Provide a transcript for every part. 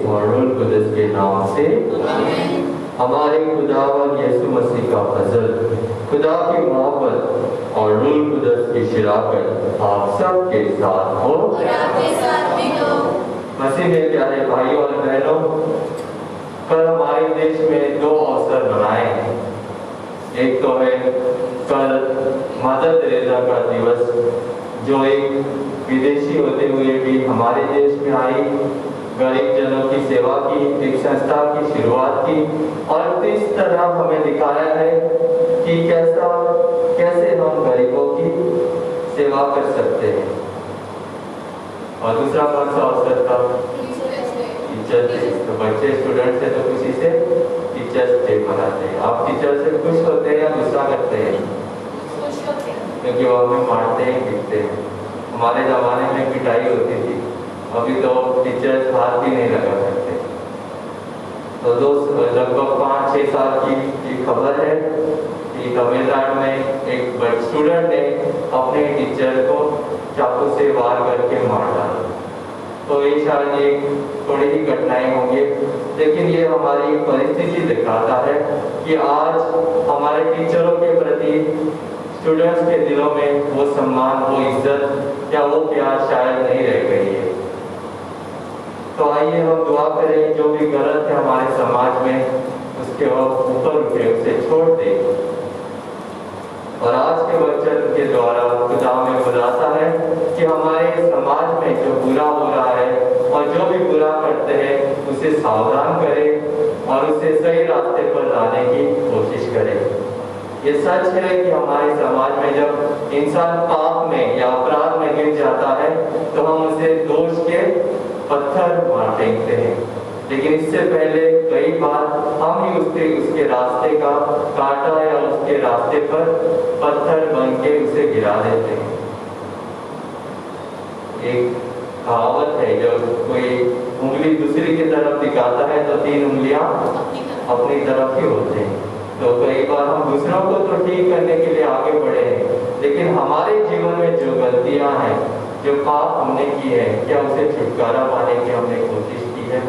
और रूह कुदस के नाम से हमारे खुदावन यीशु मसीह का फजल, खुदा की मोहब्बत और रूह कुदस की शराकत आप सब के साथ हो। मसीह में प्यारे भाइयों और बहनों, कल हमारे देश में दो अवसर मनाए हैं। एक तो है कल मदर तेरेसा का दिवस, जो एक विदेशी होते हुए भी हमारे देश में आई, गरीब जनों की सेवा की, एक संस्था की शुरुआत की और इस तरह हमें दिखाया है कि कैसे हम गरीबों की सेवा कर सकते हैं। और दूसरा कौन सा अवसर था? Teachers day. तो बच्चे स्टूडेंट्स है तो खुशी से टीचर्स डे मनाते हैं। आप टीचर से खुश होते हैं या गुस्सा करते हैं? क्योंकि वो हमें मारते हैं, पीटते हैं। हमारे ज़माने में पिटाई होती थी, अभी तो टीचर्स हाथ भी नहीं लगा सकते। तो लगभग 5-6 साल की खबर है कि तमिलनाडु में एक स्टूडेंट ने अपने टीचर को चाकू से वार करके मार डाला। तो ये शायद एक थोड़ी ही घटनाएं होंगी, लेकिन ये हमारी परिस्थिति दिखाता है कि आज हमारे टीचरों के प्रति स्टूडेंट्स के दिलों में वो सम्मान, वो इज्जत या वो प्यार शायद नहीं रह गई है। तो आइए हम दुआ करें, जो भी गलत है हमारे समाज में उसके ऊपर उठे, उसे छोड़ दें। और आज के वचन के द्वारा खुदा में बुलाता है कि हमारे समाज में जो बुरा हो रहा है और जो भी बुरा करते हैं उसे सावधान करें और उसे सही रास्ते पर लाने की कोशिश करें। ये सच है कि हमारे समाज में जब इंसान पाप में या अपराध में गिर जाता है तो हम उसे दोष के पत्थर मार फेंकते हैं, लेकिन इससे पहले कई बार हम ही उसके रास्ते का कांटा या उसके रास्ते पर पत्थर बन के उसे गिरा देते हैं। एक कहावत है, जब कोई उंगली दूसरी की तरफ दिखाता है तो 3 उंगलियां अपनी तरफ ही होते हैं। तो कई बार हम दूसरों को तो ठीक करने के लिए आगे बढ़े हैं, लेकिन हमारे जीवन में जो गलतियां हैं, जो पाप हमने किए हैं, क्या उसे छुटकारा पाने की हमने कोशिश की है?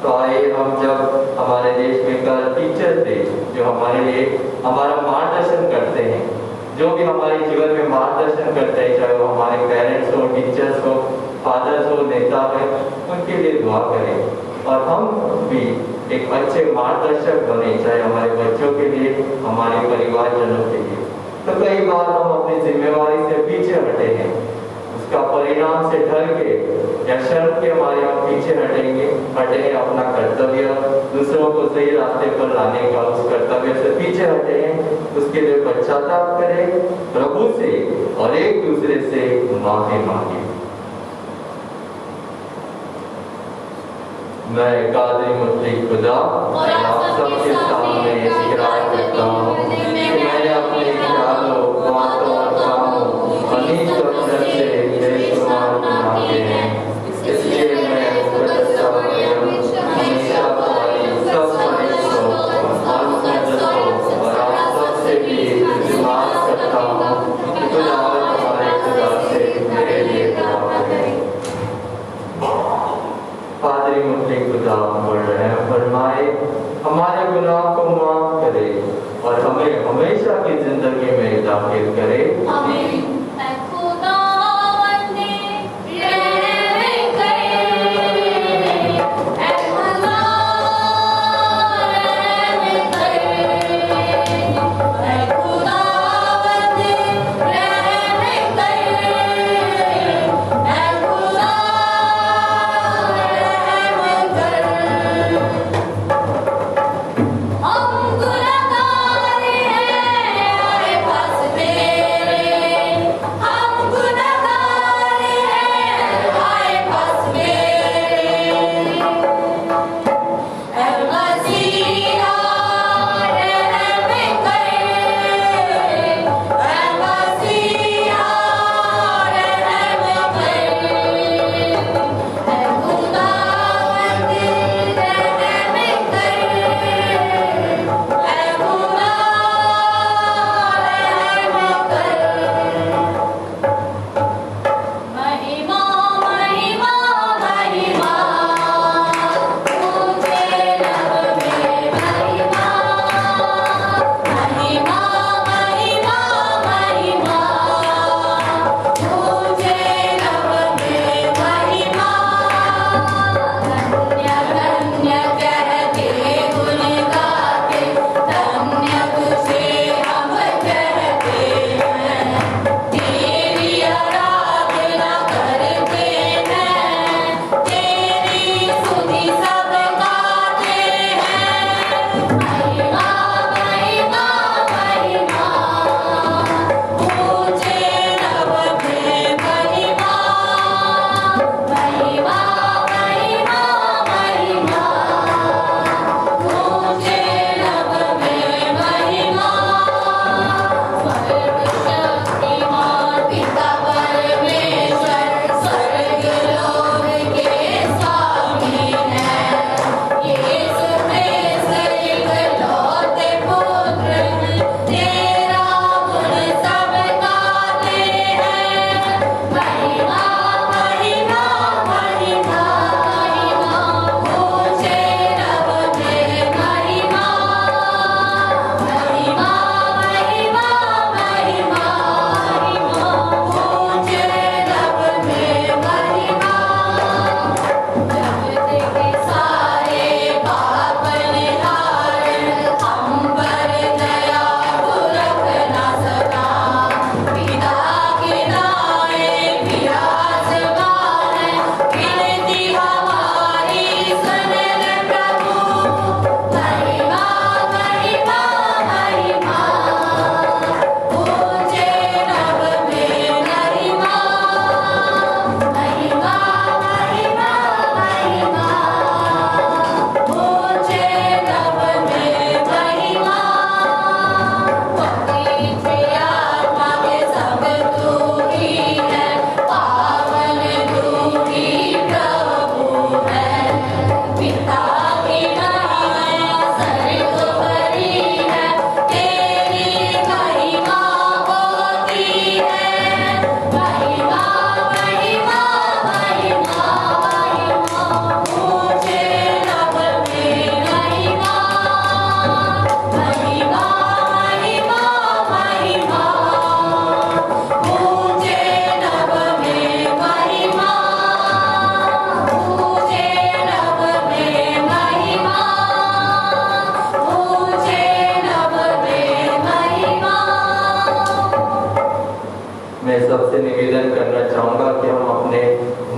तो आइए हम, जब हमारे देश में कल टीचर्स डे, जो हमारे लिए हमारा मार्गदर्शन करते हैं, जो भी हमारे जीवन में मार्गदर्शन करते हैं, चाहे वो हमारे पेरेंट्स हो, टीचर्स हो, फादर्स हो, नेता है, उनके लिए दुआ करें और हम भी एक अच्छे मार्गदर्शक बने, चाहे हमारे बच्चों के लिए, हमारे परिवारजनों के लिए। तो कई बार हम अपनी जिम्मेवारी से पीछे हटे हैं, उसका परिणाम से डर के या शर्म के हमारे हम पीछे हटे हैं अपना कर्तव्य, दूसरों को सही रास्ते पर लाने का उस कर्तव्य से पीछे हटे हैं। उसके लिए पश्चाताप करें प्रभु से और एक दूसरे से माफी मांगे। मैं कादिर मुतलक खुदा आप सबके सामने इकरार करता हूँ कि मैंने अपने ख्यालों, बातों और कामों अनीत अवसर से बेशुमार गुनाह किए हैं। इसलिए मैं हमेशा तुम्हारी सब फरिश्तों और मुक़द्दसों और आप सबसे भी इल्तिमास करता हूँ कि खुदा हमारे खुदा से मेरे लिए दुआ करें। पादरी मुतलक खुदा बढ़ रहे हैं, फरमाए हमारे गुनाह को माफ करे और हमें हमेशा की जिंदगी में दाखिल करे। आमीन। हम गुनाहगार हैं, आए पास तेरे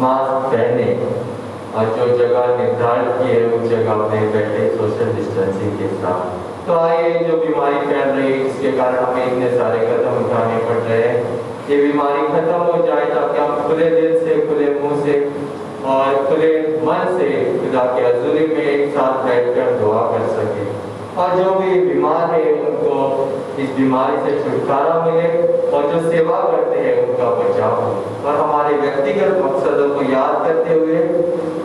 मास्क पहने और जो जगह निर्धारित की है उस जगह में बैठे सोशल डिस्टेंसिंग के साथ। तो आइए, जो बीमारी फैल रही है इसके कारण हमें इतने सारे कदम उठाने पड़ रहे हैं, ये बीमारी खत्म हो जाए ताकि हम खुले दिल से, खुले मुंह से और खुले मन से खुदा के हज़ूरी में एक साथ बैठकर दुआ कर सके। और जो भी बीमार है उनको इस बीमारी से छुटकारा मिले और जो सेवा करते हैं उनका बचाव हो। और हमारे व्यक्तिगत मकसदों को याद करते हुए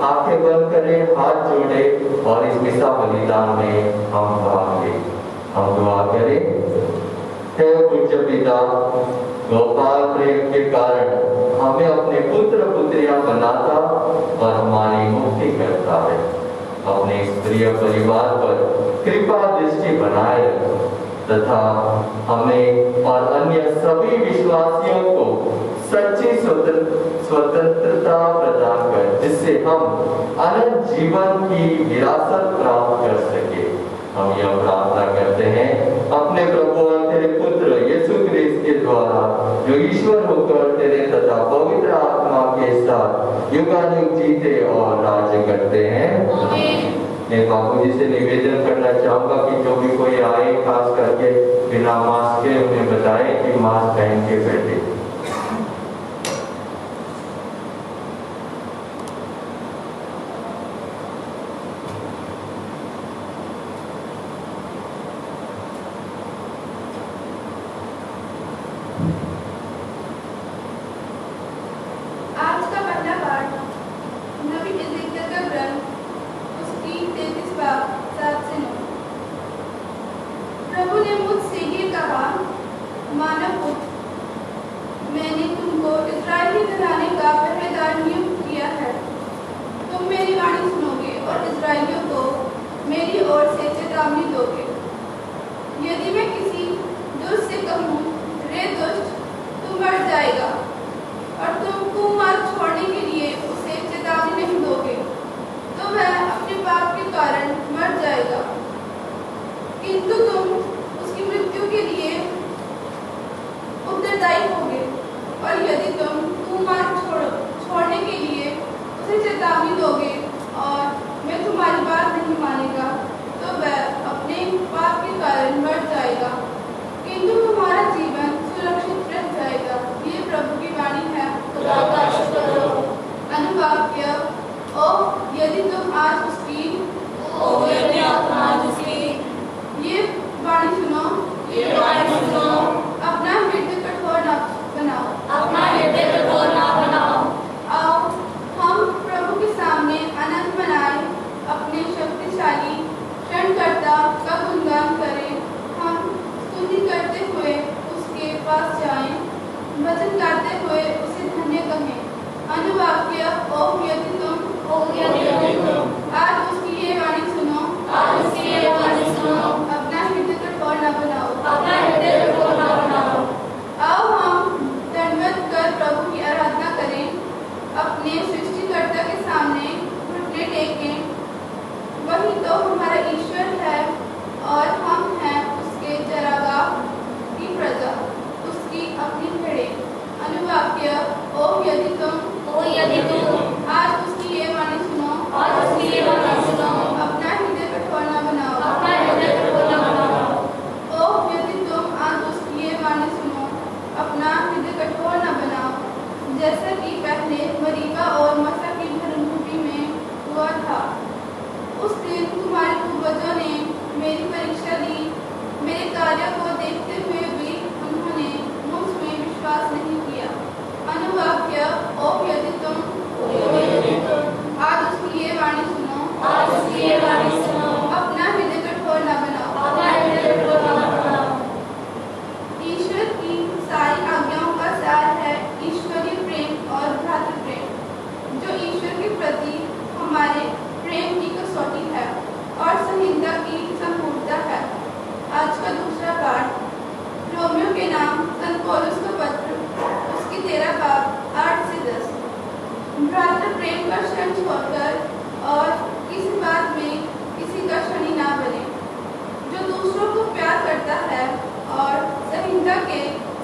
आंखें बंद करें, हाथ जोड़े और इस मिसा बलिदान में हम भाग लें। हम दुआ करें। हे पूज्य पिता, गोपाल प्रेम के कारण हमें अपने पुत्र पुत्रियां बनाता और हमारी मुक्ति करता है। अपने इस प्रिय परिवार पर कृपा दृष्टि बनाए रखो तथा हमें और अन्य सभी विश्वासियों को सच्ची स्वतंत्रता प्रदान कर, जिससे हम अनंत जीवन की विरासत प्राप्त कर सके। हम यह प्रार्थना करते हैं अपने प्रभु और तेरे पुत्र यीशु क्रिस्त के द्वारा, जो ईश्वर होकर तेरे तथा पवित्र आत्मा के साथ युगानुग जीते और राज्य करते हैं। मैं बाबू जी से निवेदन करना चाहूंगा कि जो भी कोई आए, खास करके बिना मास्क के, उन्हें बताए कि मास्क पहन के बैठे।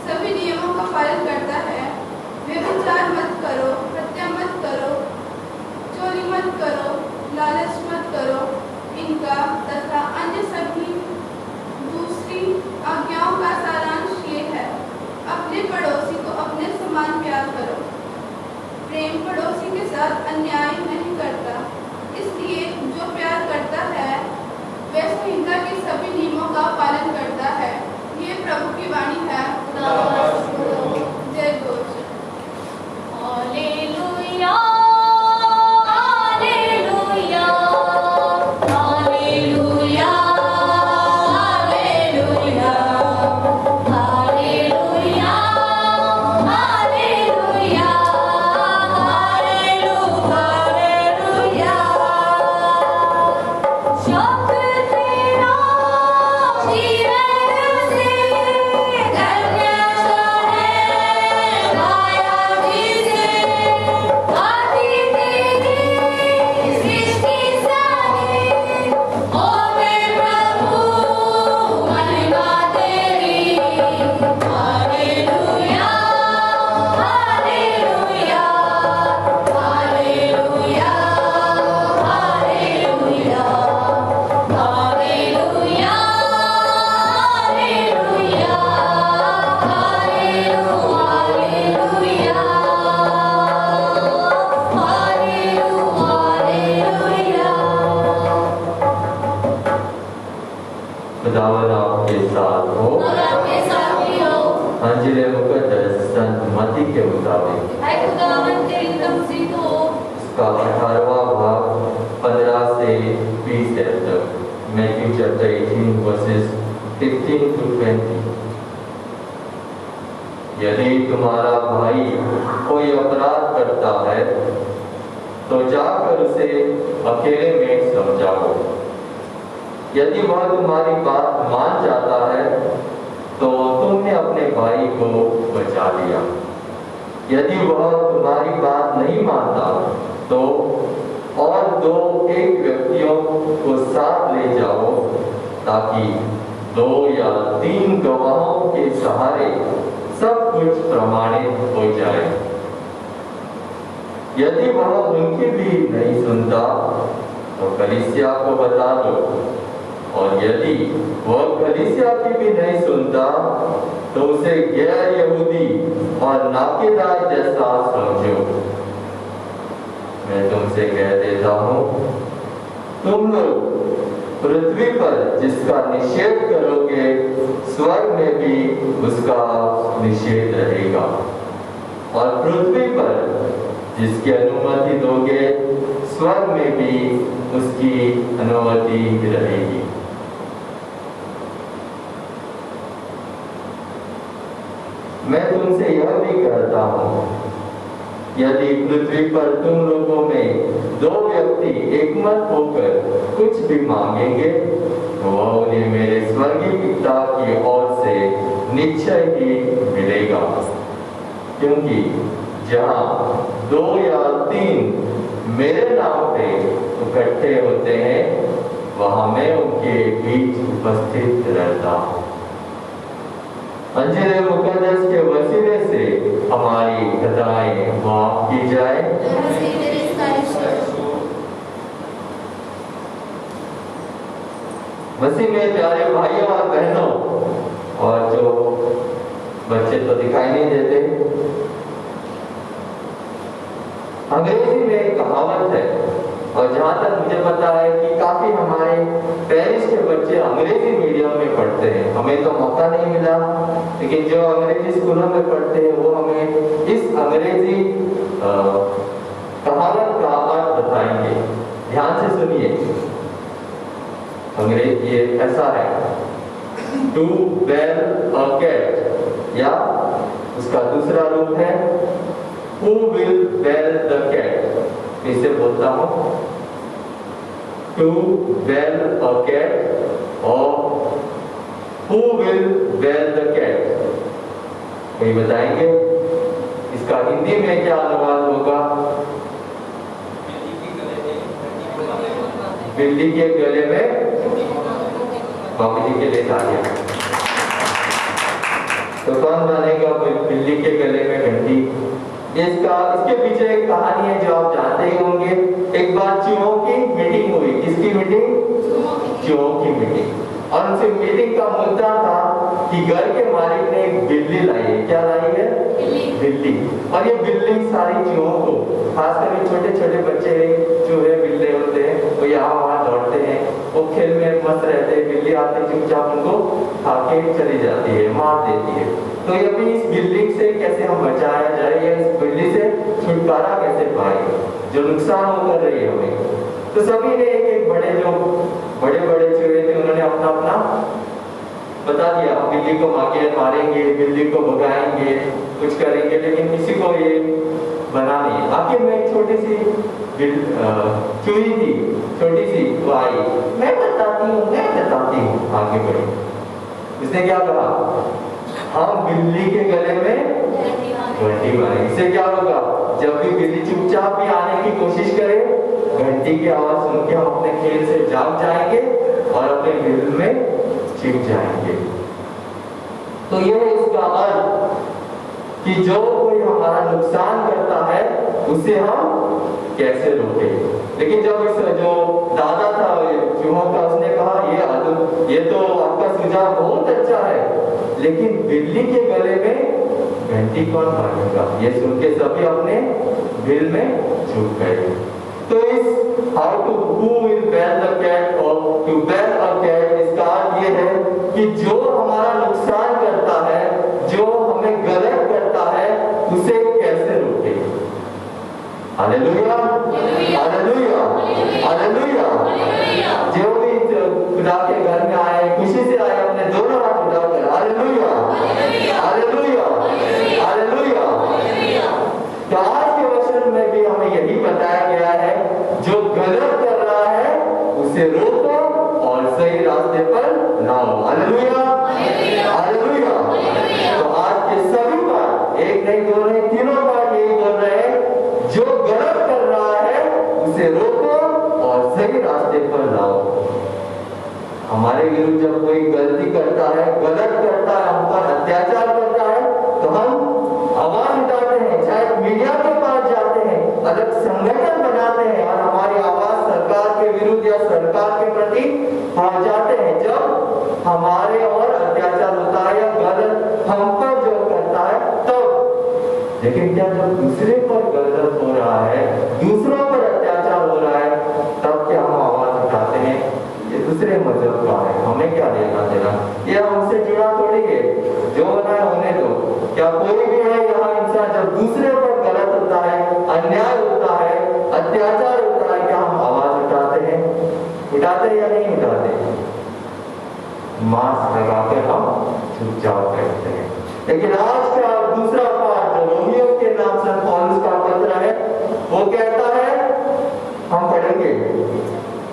सभी नियमों का पालन करता है। व्यभिचार मत करो, हत्या मत करो, खुदावन आपके साथ हो। और आपके साथ भी हो। अंजिल मुकद्दस संत मत्ती के मुताबिक ऐ खुदावन तेरी तमजीद हो। इसका 18वां भाग 15 से 20 तक। Matthew chapter 18 versus 15 to 20। यदि तुम्हारा भाई कोई अपराध करता है तो जाकर उसे अकेले में समझाओ। यदि वह तुम्हारी बात मान जाता है तो तुमने अपने भाई को बचा लिया। यदि वह तुम्हारी बात नहीं मानता तो और 2-1 व्यक्तियों को साथ ले जाओ, ताकि 2 या 3 गवाहों के सहारे सब कुछ प्रमाणित हो जाए। यदि वह उनकी भी नहीं सुनता तो कलीसिया को बता दो, और यदि वह कलीसिया की भी नहीं सुनता तो उसे गैर यहूदी और नाकेदार जैसा समझो। मैं तुमसे कह देता हूँ, तुम लोग पृथ्वी पर जिसका निषेध करोगे स्वर्ग में भी उसका निषेध रहेगा, और पृथ्वी पर जिसकी अनुमति दोगे स्वर्ग में भी उसकी अनुमति रहेगी। मैं तुमसे यह भी कहता हूँ, यदि पृथ्वी पर तुम लोगों में 2 व्यक्ति एकमत होकर कुछ भी मांगेंगे तो वह उन्हें मेरे स्वर्गीय पिता की ओर से निश्चय ही मिलेगा। क्योंकि जहाँ 2 या 3 मेरे नाम पे इकट्ठे होते हैं वहां मैं उनके बीच उपस्थित रहता हूँ। अंजिल मुकद्दस के वसीले से हमारी खताएं माफ की जाए। मसीह में प्यारे भाइयों और बहनों, और जो बच्चे तो दिखाई नहीं देते, अंग्रेजी में एक कहावत है, और जहाँ तक मुझे पता है कि काफी हमारे पेरिस के बच्चे अंग्रेजी मीडियम में पढ़ते हैं। हमें तो मौका नहीं मिला, लेकिन जो अंग्रेजी स्कूलों में पढ़ते हैं वो हमें इस अंग्रेजी कहावत का अर्थ बताएंगे। ध्यान से सुनिए। अंग्रेजी ये ऐसा है, टू बेल अ कैट, या उसका दूसरा रूप है Who will bell the cat? इसे बोलता हूँ, to bell a cat और who will bell the cat? कोई बताएंगे इसका हिंदी में क्या अनुवाद होगा? बिल्ली के गले में बाबू जी के लिए तालियां। तो कौन बनेगा बिल्ली के गले में घंटी? इसके पीछे एक कहानी है जो आप जानते ही होंगे। एक बार चूहों की मीटिंग हुई। किसकी मीटिंग? चूहों की मीटिंग। और उनसे मीटिंग का मुद्दा था कि घर के मालिक ने एक बिल्ली लाई है। क्या लाई है? बिल्ली। और ये बिल्ली सारी चूहों को, खासकर छोटे छोटे बच्चे चूहे बिल्ले होते हैं, वो यहाँ वहाँ दौड़ते हैं, वो खेल में मस्त रहते हैं। बिल्ली आते चुपचाप उनको खा के चली जाती है, मार देती है। तो ये भी इस बिल्ली से कैसे हम बचाया जाए, या इस बिल्ली से छुटकारा कैसे पाए जो नुकसान हो कर रही है हमें। तो सभी ने एक बड़े बड़े चूहे थे, उन्होंने अपना अपना बता दिया। बिल्ली को मारेंगे, बिल्ली को भगाएंगे, कुछ करेंगे, लेकिन किसी को ये बना नहीं। आखिर में एक छोटी सी चूही थी, छोटी सी, वो आई, मैं बताती हूँ, आगे बढ़ी। उसने क्या कहा? हम बिल्ली के गले में घंटी मारेंगे। इससे क्या होगा? जब भी बिल्ली चुपचाप भी आने की कोशिश करे, घंटी की आवाज सुन के हम अपने खेल से जाग जाएंगे और अपने बिल में छिप जाएंगे। तो यह है इसका अर्थ कि जो कोई हमारा नुकसान करता है उसे हम कैसे रोके। लेकिन जब इस जो दादा था चूहों का, उसने कहा ये तो आपका सुझाव बहुत अच्छा है, लेकिन बिल्ली के गले में घंटी कौन मारेगा? ये सुन के सभी अपने बिल में छुप गए। तो इस how to who will bell the cat और टू बेल अ कैट, इसका अर्थ ये है कि जो हमारा नुकसान करता है, जो हमें गलत करता है, उसे कैसे रोके। Hallelujah, hallelujah, hallelujah. जो भी खुदा के घर में आए, खुशी से आए, अपने दोनों हाथ उठाकर हालेलुया, हालेलुया, हालेलुया। तो आज के वचन में भी हमें यही बताया गया है, जो गलत कर रहा है उसे रोको और सही रास्ते पर लाओ। Hallelujah, hallelujah. तो आज के सभी बात, एक नहीं दो नहीं तीनों बात यही बोल रहे हैं, जो गलत कर रहा है उसे रोको और सही रास्ते पर लाओ। हमारे विरुद्ध जब कोई गलती करता है, गलत करता है, हम पर अत्याचार करता है, तो हम आवाज उठाते हैं, चाहे मीडिया के पास जाते हैं, अलग संगठन बनाते हैं और हमारी आवाज सरकार के विरुद्ध या सरकार के प्रति पहुंचाते हैं जब हमारे और अत्याचार होता है या गलत हम पर जो करता है तब। लेकिन क्या जब दूसरे पर गलत हो रहा है, दूसरों पर अत्याचार हो रहा है, तब क्या हम आवाज उठाते हैं? ये दूसरे मजहब का है, हमें क्या लेना देना, ये हमसे जुड़ा थोड़ी है, जो होना है होने दो। क्या कोई भी है यहाँ इंसान जब दूसरे पर गलत होता है, अन्याय होता है, अत्याचार होता है, क्या हम आवाज उठाते हैं? उठाते या नहीं उठाते? मास्क लगाकर हम चुपचाप बैठते हैं। लेकिन आज का दूसरा पाठ जो रोमियो के नाम से पौलुस का पत्र है, वो कहता है, हम पढ़ेंगे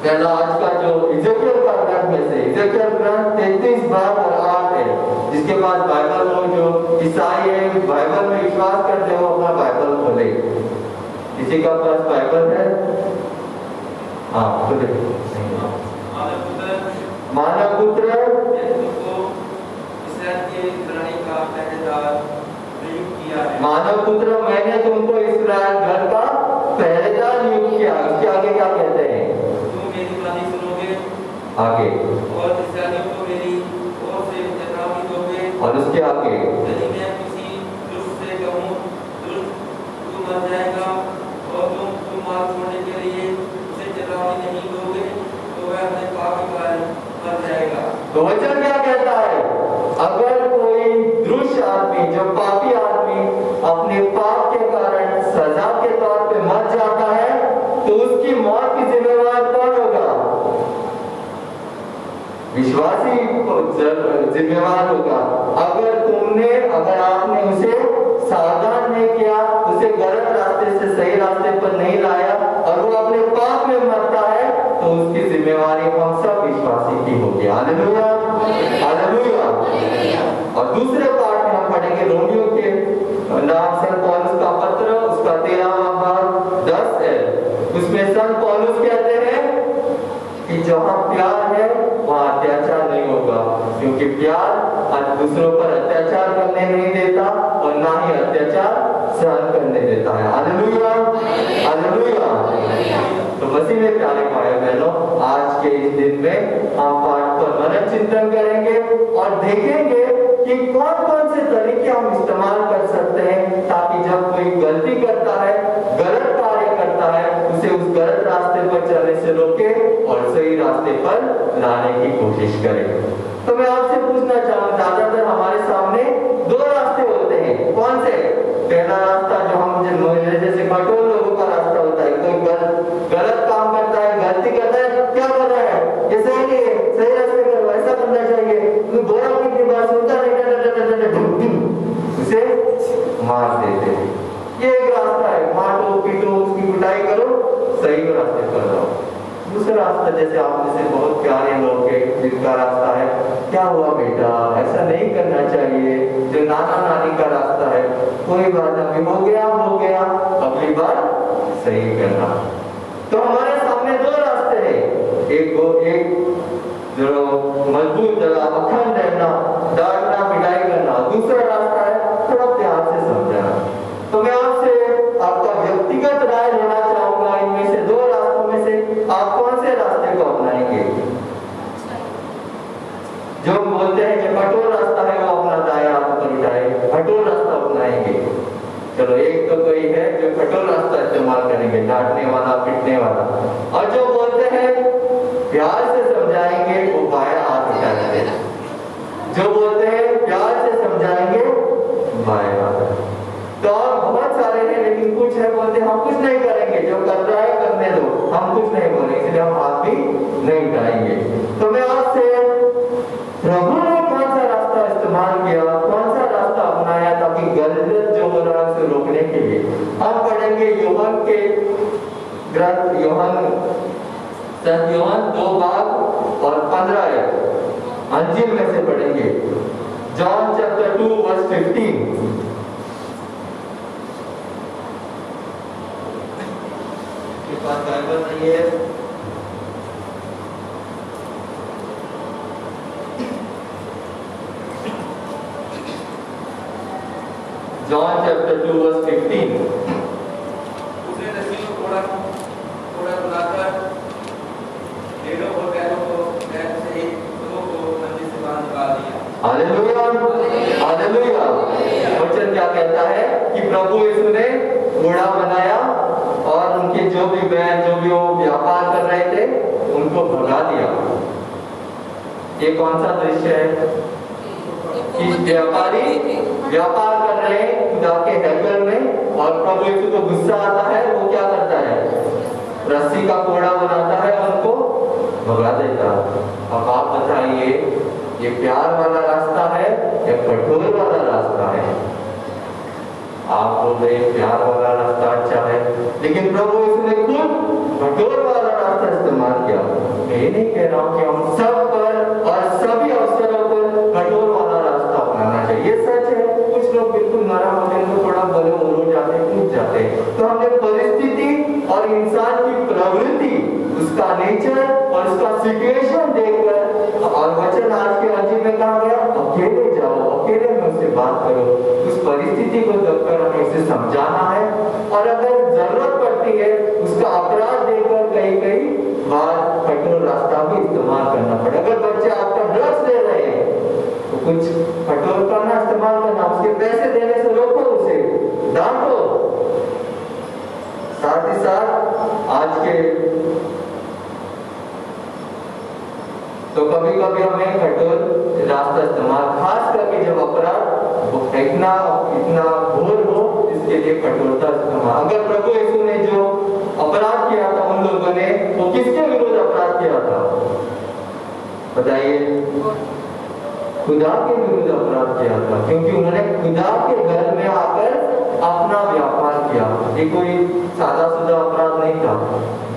पहला आज का जो इज़ेकियल का ग्रंथ में से, इज़ेकियल ग्रंथ 33 भाग और 8 है। जिसके पास बाइबल हो, जो ईसाई है, बाइबल में विश्वास करते हो, अपना बाइबल खोले। किसी का पास बाइबल है? हाँ खोले। मानव पुत्र मानव पुत्र, मैंने तुमको इस्राएल घर का पहरेदार नियुक्त किया। इसके आगे क्या कहते हैं? तुम मेरी बातें सुनोगे आगे और इस्राएलियों को मेरी ओर से चेतावनी दोगे। और उसके आगे यदि मैं किसी दुष्ट से कहूँ दुष्ट तू मर जाएगा और तुम मार्ग छोड़ने के लिए उसे चेतावनी नहीं दोगे, तो वह अपने पाप के कारण मर जाएगा। तो वचन क्या कहता है? अगर कोई दुष्ट आदमी, जो पापी आदमी अपने पाप के कारण सजा के तौर पे मर जाता है, तो उसकी मौत की जिम्मेवार कौन होगा? विश्वासी जिम्मेवार होगा। अगर आपने उसे सावधान नहीं किया, उसे गलत रास्ते से सही रास्ते पर नहीं लाया और वो अपने पाप में मरता है, तो उसकी जिम्मेवारी हम सब विश्वासी की होगी। Hallelujah, hallelujah. और दूसरे पाठ में हम पढ़ेंगे रोमियो के नाम से पौलुस का पत्र, उसका 13वां भाग 10 है। उसमें संत पौलुस कहते हैं कि जहां प्यार है वहां अत्याचार नहीं होगा, क्योंकि प्यार दूसरों पर अत्याचार करने नहीं देता और ना ही अत्याचार सहन करने देता है। Hallelujah, hallelujah. तो मसीह में प्यारे भाई बहनों, आज के इस दिन में हम पाठ पर मनन चिंतन करेंगे और देखेंगे कि कौन कौन से तरीके हम इस्तेमाल कर सकते हैं ताकि जब कोई गलती करता है, गलत कार्य करता है, उसे उस गलत रास्ते पर चलने से रोके और सही रास्ते पर लाने की कोशिश करें। तो मैं आपसे पूछना चाहूँ, ज्यादातर हमारे सामने दो रास्ते होते हैं। कौन से? पहला रास्ता जो हम जैसे कठोर लोगों का रास्ता होता है, कोई गलत काम करता है, गलती करता है, क्या कर रहा है, ये सही नहीं है, सही रास्ते करो, ऐसा करना चाहिए, तू बोला कितनी बार सुनता नहीं, उसे मार देते हैं। ये एक रास्ता है, मारो पीटो, उसकी कुटाई करो, सही रास्ते पर जाओ। दूसरा रास्ता, जैसे आप में से बहुत प्यारे लोग हैं जिनका रास्ता है, क्या हुआ बेटा, ऐसा नहीं करना चाहिए, जो नाना नानी का रास्ता है, कोई बात नहीं, हो गया, अगली बार सही करना। तो हमारे सामने दो रास्ते हैं, एक जो मजबूत जगह अखंड रहना, डांटना पिटाई करना, दूसरा रास्ता है थोड़ा प्यार से समझाना। तो मैं आपसे आपका व्यक्तिगत राय लेना चाहूंगा, इनमें से दो रास्तों में से आप कौन से रास्ते को अपनाएंगे? जो बोलते हैं कि कठोर रास्ता है वो अपना दाया हाथ पर उठाए, कठोर रास्ता अपनाएंगे। चलो, एक तो कोई है जो कठोर रास्ता इस्तेमाल करेंगे, डांटने वाला, पिटने वाला, और जो बोलते हैं प्यार से समझाएंगे, वो बाया हाथ उठाएंगे। हम कुछ नहीं करेंगे, जो कर रहा है करने दो, हम कुछ नहीं बोलेंगे, इसलिए हम हाथ भी नहीं उठाएंगे। तो मैं आज से प्रभु ने कौन सा रास्ता इस्तेमाल किया, कौन सा रास्ता अपनाया ताकि गलत जो हो रहा है उसे रोकने के लिए। हम पढ़ेंगे यूहन्ना के ग्रंथ, यूहन्ना 2:15 अंजील में से पढ़ेंगे। John chapter 2:15। के पास बाइबल नहीं है, जॉन चैप्टर 2:15। उसने रस्सी को थोड़ा बुलाकर भेड़ों और बैलों को बैल से दोनों को मंदिर से बाहर निकाल दिया। Hallelujah, hallelujah. वचन क्या कहता है कि प्रभु यीशु ने घोड़ा बनाया और उनके जो भी बैल, जो भी वो व्यापार कर रहे थे, उनको भगा दिया। ये कौन सा दृश्य है कि व्यापारी व्यापार कर रहे हैं खुदा के हैकल में, और प्रभु यीशु को गुस्सा आता है, वो क्या करता है, रस्सी का कोड़ा बनाता है और उनको भगा देता। अब आप बताइए, ये प्यार वाला रास्ता है या कठोर वाला रास्ता है? आप बोल रहे हैं प्यार वाला रास्ता अच्छा है, लेकिन प्रभु यीशु ने खुद कठोर वाला रास्ता इस्तेमाल किया। मैं ये नहीं कह रहा हूं कि हम सब पर और सभी अवसरों पर कठोर वाला रास्ता अपनाना चाहिए, सच है। कुछ लोग बिल्कुल नरम होते हैं तो थोड़ा बड़े हो जाते हैं, टूट जाते हैं। तो हमने परिस्थिति और इंसान की प्रवृत्ति, उसका नेचर और उसका सिचुएशन देखकर, और वचन आज के अंजील में कहा गया अकेले जाओ, अकेले में उससे बात करो। उस परिस्थिति को देखकर हमें उसे समझाना है, और अगर जरूरत पड़ती है उसका अपराध देखकर कई बार कठोर रास्ता भी इस्तेमाल करना पड़े। अगर बच्चे आपका ड्रग्स ले रहे हैं तो कुछ कठोर करना, इस्तेमाल करना, उसके पैसे देने से रोको, उसे डांटो। साथ ही साथ आज के तो कभी कभी हमें कठोर रास्ता इस्तेमाल, खास करके जब अपराध इतना घोर हो, इसके लिए कठोरता इस्तेमाल। अगर प्रभु यीशु ने जो अपराध किया था उन लोगों ने, वो किसके विरुद्ध अपराध किया था बताइए? खुदा के विरुद्ध अपराध किया था, क्योंकि उन्होंने खुदा के घर में आकर अपना व्यापार किया। ये कोई सादा सुधा अपराध नहीं था,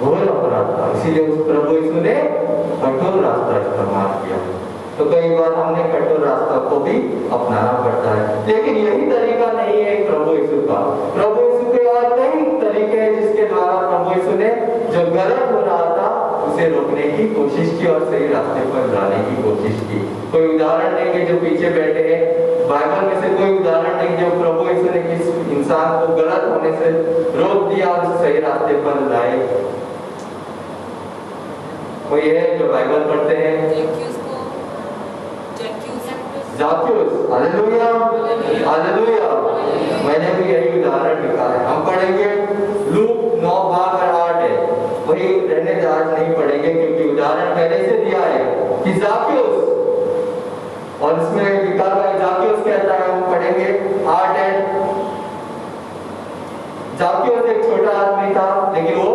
घोर अपराध था। इसीलिए उस प्रभु यीशु ने कठोर रास्ता इस्तेमाल किया। तो कई बार हमने कठोर रास्ता को भी अपनाना पड़ता है, लेकिन यही तरीका नहीं है प्रभु यीशु का। प्रभु यीशु के और कई तरीके हैं जिसके द्वारा प्रभु यीशु ने जो गलत हो रहा था उसे रोकने की कोशिश की और सही रास्ते पर लाने की कोशिश की। कोई उदाहरण देंगे जो पीछे बैठे हैं, बाइबल में से कोई उदाहरण देंगे जो प्रभु यीशु ने किस इंसान को गलत होने से रोक दिया और सही रास्ते पर लाए? कोई है जो बाइबल पढ़ते हैं? जाक्यूस, हालेलुया, हालेलुया। मैंने भी यही उदाहरण लिखा है। हम पढ़ेंगे लूक 9:8 है, वही रहने आज नहीं पढ़ेंगे क्योंकि उदाहरण पहले से दिया है कि जाक्यूस, और इसमें लिखा है जाक्यूस कहता है, हम पढ़ेंगे 8। जाक्यूस एक छोटा आदमी था, लेकिन वो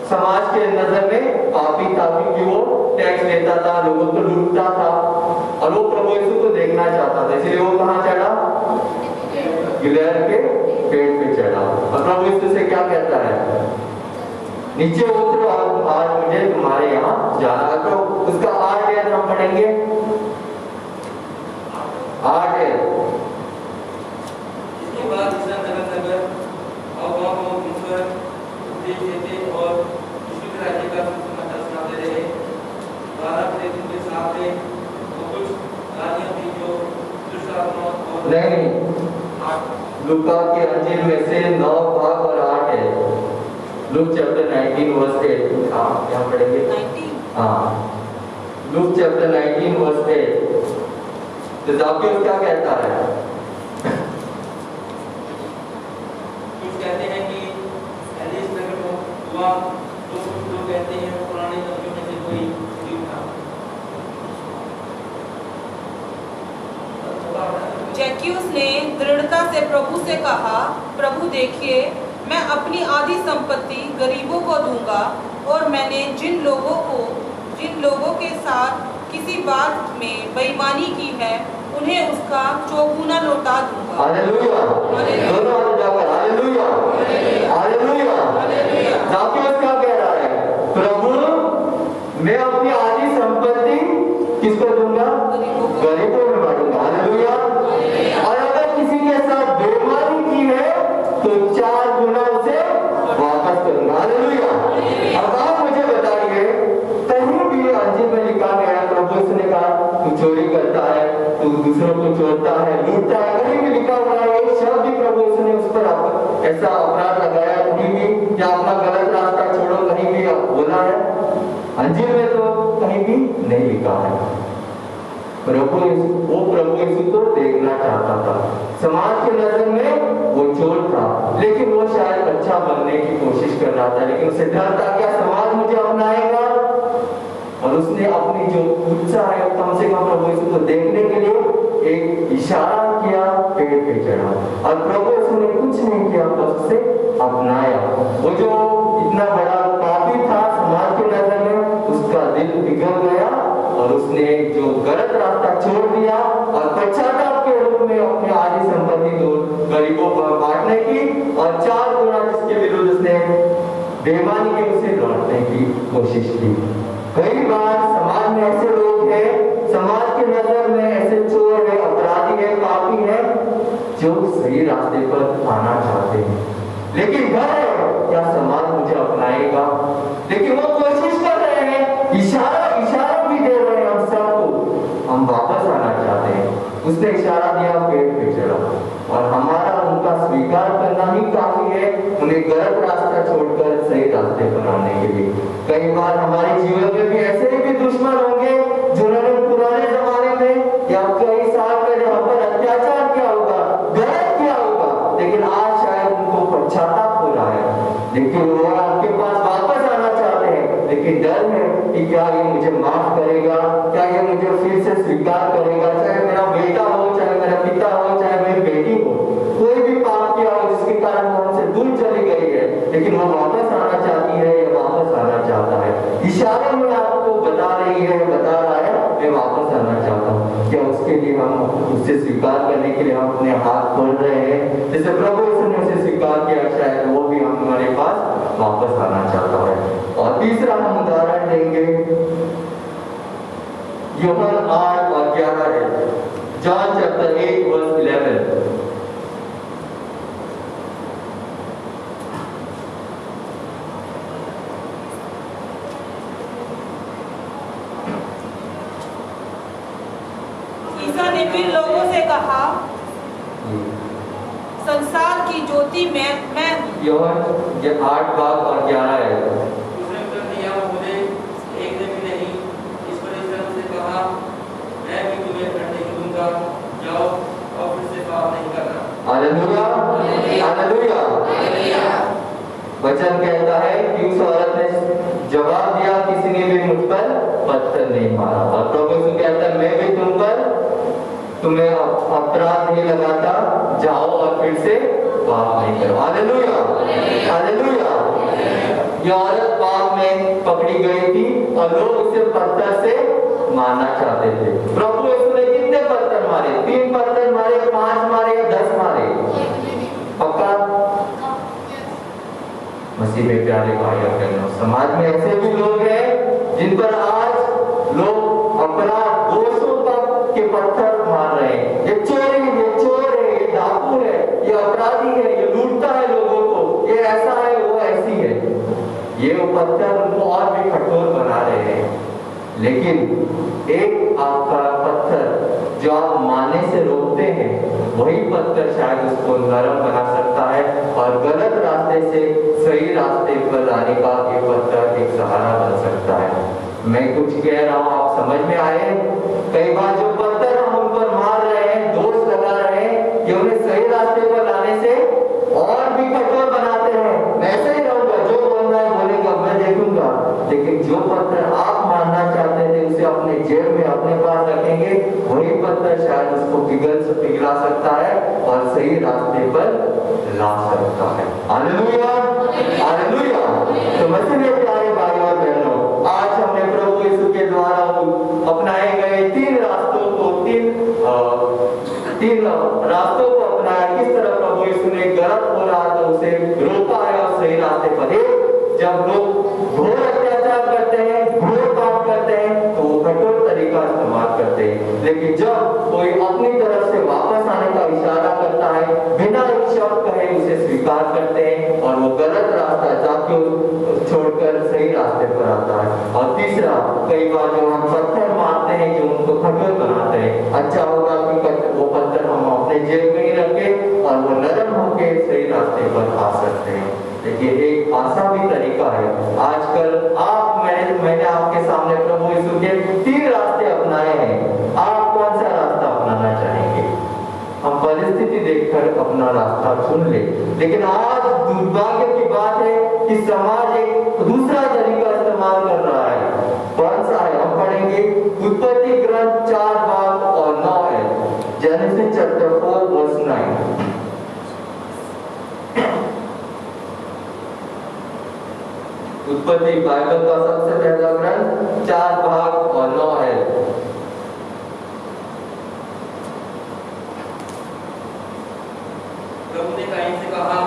समाज के नजर में पापी था, क्योंकि वो टैक्स लेता था, लोगों को लूटता था, और वो प्रभु यीशु को देखना चाहता था। इसलिए वो कहाँ चढ़ा? गिलहर के पेड़ पे चढ़ा। और प्रभु यीशु से क्या कहता है? नीचे उतरो, आज मुझे तुम्हारे यहाँ जाना है। तो उसका 8 हम पढ़ेंगे। 8 इसके बाद नगर देते और यीशु के राज्य का समाचार सुनाते रहे। 12 दिन के साथ में वो कुछ रानियां थी जो दुष्ट आत्मा और नहीं, लूका के अंजील में से 9 भाग और 8 है। Luke chapter 19 verse 8। हाँ, यहाँ पढ़ेंगे 19। हाँ, लूक चैप्टर 19 वर्स 8। तो जाक्यूस क्या कहता है? कुछ कहते हैं कि एलिस नगर को हुआ, तो कुछ लोग कहते हैं पुराने नबियों में से कोई जीव था। जैक्यूस ने दृढ़ता से प्रभु से कहा, प्रभु देखिए, मैं अपनी आधी संपत्ति गरीबों को दूंगा, और मैंने जिन लोगों के साथ किसी बात में बेईमानी की है उन्हें उसका चौगुना लौटा दूंगा। हालेलुया। दोनों हाथ उठाकर हालेलुया, हालेलुया। ज़ाकियस क्या कह रहा है? प्रभु, मैं अपनी आधी संपत्ति किसको दूंगा? गरीबों में बांटूंगा। हालेलुया। और अगर किसी के साथ बेईमानी की है तो 4 गुना उसे वापस करूंगा। हालेलुया। अब आप मुझे बताइए, कहीं भी अंजिल में लिखा गया प्रभु इसने कहा तू चोरी करता है, तू दूसरों को चोरता है, लूटता है, कहीं भी लिखा हुआ है एक शब्द भी प्रभु इसने उस पर ऐसा अपराध लगाया कहीं भी, या अपना गलत रास्ता छोड़ो कहीं भी बोला है? अंजिल में तो कहीं भी नहीं लिखा है। प्रभु यीशु को देखना चाहता था। समाज की नजर में वो चोर था, लेकिन वो शायद अच्छा बनने की कोशिश कर रहा था, लेकिन उसे डर था क्या समाज मुझे अपनाएगा। और उसने अपनी जो उत्साह है कम से कम प्रभु यीशु को देखने के लिए एक इशारा किया, पेड़ पे चढ़ा, और प्रभु यीशु ने कुछ नहीं किया, बस उसे अपनाया। वो जो इतना बड़ा पापी था समाज की नजर में, उसका दिल पिघल गया और उसने जो गलत रास्ता छोड़ दिया और पश्चाताप के रूप में अपनी आधी संपत्ति गरीबों पर बांटने की और 4 गुना जिसके विरुद्ध उसने बेईमानी की उसे लौटने की कोशिश की। कई बार समाज में ऐसे लोग हैं, समाज की नजर में ऐसे चोर है, अपराधी है, पापी है, जो सही रास्ते पर आना चाहते हैं, लेकिन डर है क्या समाज मुझे अपनाएगा। लेकिन वो कोशिश कर रहे हैं, इशारा भी दे रहे हैं हम सबको, हम वापस आना चाहते हैं। उसने इशारा दिया, पेड़ पे चढ़ा, और हमारा उनका स्वीकार करना ही काफी है उन्हें गलत रास्ता छोड़कर सही रास्ते पर आने के लिए। कई बार हमारे जीवन में भी ऐसे भी दुश्मन होंगे जिन्होंने पुराने जमाने में या कई साल पहले हम पर अत्याचार किया होगा, गलत किया होगा, लेकिन आज शायद उनको पश्चाताप हो रहा है, लेकिन वो आपके पास वापस आना चाहते हैं, लेकिन डर है कि क्या ये मुझे माफ करेगा, क्या ये मुझे फिर से स्वीकार करेगा, चाहे मेरा बेटा हो, चाहे मेरा पिता हो, चाहे मेरी बेटी हो, कोई भी पाप किया हो जिसके कारण वो हमसे दूर चली गई है, लेकिन वो वापस आना चाहती है या वापस आना चाहता है। इशारे में आपको बता रही है, बता रहा है मैं वापस आना चाहता हूँ। क्या उसके लिए हम उससे स्वीकार करने के लिए हम अपने हाथ खोल रहे हैं? जैसे प्रभु यीशु ने उसे स्वीकार किया, शायद वो भी हमारे पास वापस आना चाहता है। और तीसरा हम उदाहरण देंगे यूहन्ना 8 और 11 है, जॉन चैप्टर 8 वर्स 11। ईसा ने फिर लोगों से कहा, संसार की ज्योति मैं यूहन्ना 8 और 11 है। उसने उत्तर दिया, मुझे एक ने भी नहीं। इस पर उसने उनसे कहा, मैं भी तुम्हें ठंडे दूंगा, जाओ और फिर से पाप नहीं करना। Hallelujah, hallelujah. वचन कहता है कि उस औरत ने जवाब दिया, किसी ने भी मुझ पर पत्थर नहीं मारा। और प्रभु यीशु कहता है, मैं भी तुम्हें अपराध नहीं लगाता, जाओ और फिर से पाप नहीं करो। Hallelujah, hallelujah. ये औरत पाप में पकड़ी गई थी और लोग उसे पत्थर से मारना चाहते थे। प्रभु यीशु ने कितने पत्थर मारे? 3 पत्थर मारे, 5 मारे, 10 मारे? पक्का? मसीह में प्यारे भाई और बहनों, समाज में ऐसे भी लोग हैं जिन पर आज लोग अपराध दोषों तक के पत्थर मार रहे हैं। ये चोरी, ये चोर है, ये डाकू है, ये अपराधी है, ये लूटता है लोगों को, ये ऐसा है, वो ऐसी है। ये वो पत्थर उनको और भी कठोर बना रहे हैं। लेकिन एक आपका पत्थर जो आप मानने से रोकते हैं, वही पत्थर शायद उसको नरम बना सकता है और गलत रास्ते से सही रास्ते पर लाने का ये पत्थर एक सहारा बन सकता है। मैं कुछ कह रहा हूँ, आप समझ में आए? कई बार जो पत्थर हम उन पर मार रहे हैं, दोष लगा रहे हैं, ये उन्हें सही रास्ते पर लाने से और भी कठोर बनाते हैं। मैं ऐसे ही रहूंगा, जो बोलना है बोलेगा, मैं देखूंगा। लेकिन जो पत्थर आप मानना चाहते थे उसे अपने जेब में अपने पास रखेंगे, वही पत्थर शायद उसको पिघला सकता है और सही रास्ते पर ला सकता है। Hallelujah, hallelujah. तो मसीह में प्यारे भाई और बहनों, आज हमने प्रभु यीशु के द्वारा अपनाए गए तीन रास्तों को अपनाया। किस तरह प्रभु यीशु ने गलत हो रहा था उसे रोका है और सही रास्ते पर है। जब लोग घोर अत्याचार करते हैं, घोर पाप करते हैं, तो वो कठोर तरीका इस्तेमाल करते हैं। लेकिन जब कोई अपनी तरफ से वापस आने का इशारा करता है, बिना एक शब्द कहे उसे स्वीकार करते हैं और वो गलत रास्ता जाके छोड़कर सही रास्ते पर आता है। और तीसरा, कई बार जो हम पत्थर मारते हैं जो उनको कठोर बनाते हैं, अच्छा होगा कि वो पत्थर हम अपने जेब में ही रखें और वो नरम होकर सही रास्ते पर आ सकते हैं। ये एक आसान भी तरीका है। आजकल मैंने आपके सामने प्रभु यीशु के तीन रास्ते अपनाए हैं। आप कौन सा रास्ता अपनाना चाहेंगे? हम परिस्थिति देखकर अपना रास्ता चुन ले। लेकिन आज दुर्भाग्य की बात है कि समाज एक दूसरा तरीका इस्तेमाल कर रहा है। कौन सा है? हम पढ़ेंगे उत्पत्ति ग्रंथ 4 भाग और 9 है। Genesis chapter 4 verse 9। उत्पत्ति बाइबल का सबसे पहला ग्रंथ 4 भाग और 9 है। प्रभु ने कायीन से कहा,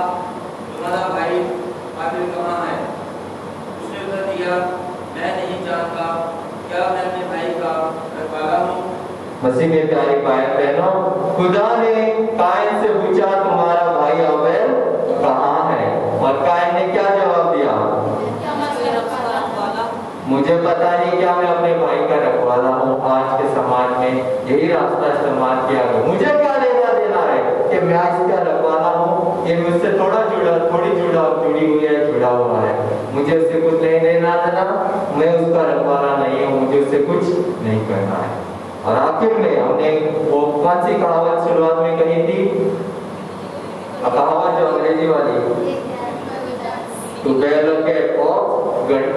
तुम्हारा भाई हाबिल कहाँ है? उसने उत्तर दिया, मैं नहीं जानता, क्या मैं अपने भाई का रखवाला हूँ? मसीह में प्यारे भाई बहनों, खुदा ने कायीन से पूछा, तुम्हारा भाई हाबिल कहाँ है? और कायीन ने क्या जवाब दिया? मुझे पता नहीं क्या मैं अपने भाई का रखवाला हूँ। आज के समाज में यही रास्ता इस्तेमाल किया गया। मुझे क्या लेना देना है कि मैं इसका रखवाला हूँ? ये मुझसे जुड़ी हुई है, जुड़ा हुआ है। मुझे उससे कुछ नहीं लेना देना, मैं उसका रखवाला नहीं हूँ, मुझे उससे कुछ नहीं करना है। और आखिर में हमने वो कौन सी कहावत शुरुआत में कही थी? कहावत जो अंग्रेजी वाली, तो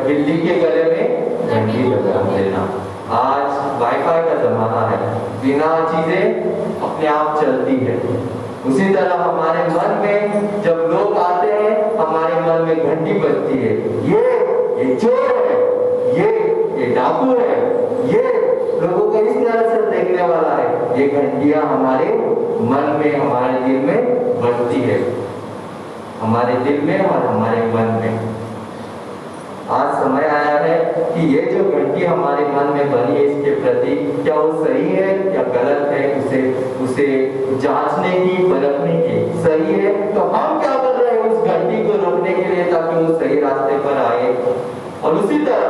बिल्ली के गले में घंटी लगा देना। आज वाईफाई का जमाना है, बिना चीजें अपने आप चलती है। उसी तरह हमारे मन में जब लोग आते हैं, हमारे मन में घंटी बजती है। ये चोर है, ये डाकू है, ये लोगों को इस तरह से देखने वाला है। ये घंटियां हमारे मन में, हमारे दिल में बजती है, हमारे दिल में और हमारे मन में। आज समय आया है कि ये जो घंटी हमारे मन में बनी है, इसके प्रति क्या वो सही है या गलत है, उसे जांचने की, परखने की। सही है तो हम क्या कर रहे हैं उस घंटी को रोकने के लिए, ताकि वो सही रास्ते पर आए। और उसी तरह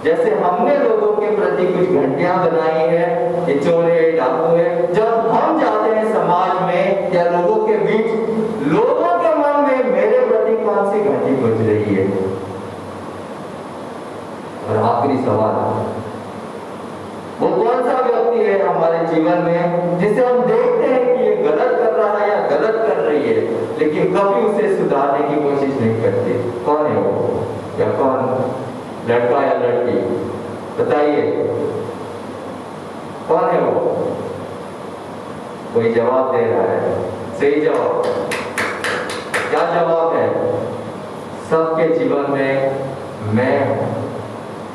जैसे हमने लोगों के प्रति कुछ घंटियां बनाई है, ये चोर है, डाकू है, जब हम जाते हैं समाज में या लोगों के बीच, लोगों के मन में मेरे प्रति कौन सी घंटी बज रही है? और आखिरी सवाल, वो कौन सा व्यक्ति है हमारे जीवन में जिसे हम देखते हैं कि ये गलत कर रहा है या गलत कर रही है, लेकिन कभी उसे सुधारने की कोशिश नहीं करते? कौन है वो? या कौन? लड़का या लड़की? बताइए, कौन है वो? कोई जवाब दे रहा है? सही जवाब क्या जवाब है? सबके जीवन में मैं हूं।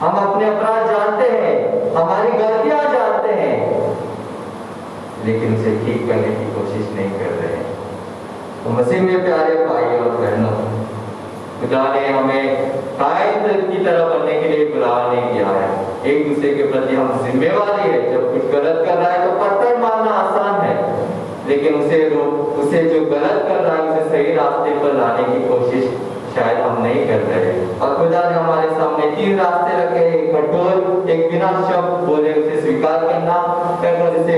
हम अपने अपराध जानते हैं, हमारी गलतियां जानते हैं, लेकिन उसे ठीक करने की कोशिश नहीं कर रहे हैं। तो मसीह में प्यारे भाई और बहनों, खुदा ने हमें कायद की तरह बनने के लिए बुलावा नहीं किया है। एक दूसरे के प्रति हम जिम्मेवारी है। जब कुछ गलत कर रहा है तो पत्थर मारना आसान है, लेकिन उसे जो गलत कर रहा है उसे सही रास्ते पर लाने की कोशिश शायद हम नहीं कर रहे। और खुदा ने हमारे सामने 3 रास्ते रखे, एक कठोर, एक बिना शब्द बोले उसे स्वीकार करना,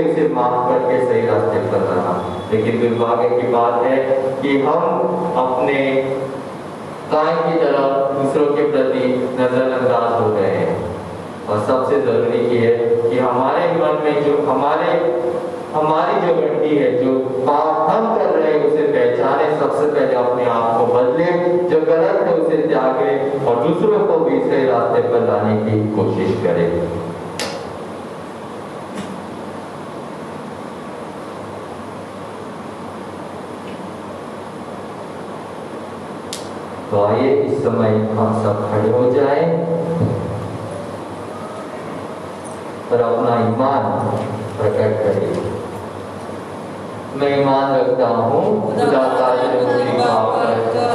उसे माफ करके सही रास्ते पर लाना। लेकिन दुर्भाग्य की बात है कि हम अपने कायम की तरफ दूसरों के प्रति नजरअंदाज हो गए हैं। और सबसे जरूरी ये है कि हमारे मन में जो हमारी जो घंटी है, जो पाप हम कर रहे हैं उसे पहचाने, सबसे पहले अपने आप को बदले, जो गलत है उसे त्यागे और दूसरों को भी सही रास्ते पर लाने की कोशिश करें। तो आइए इस समय हम सब खड़े हो जाएं और अपना ईमान प्रकट करें। मैं ईमान रखता हूँ खुदा ताज मुझे पाकर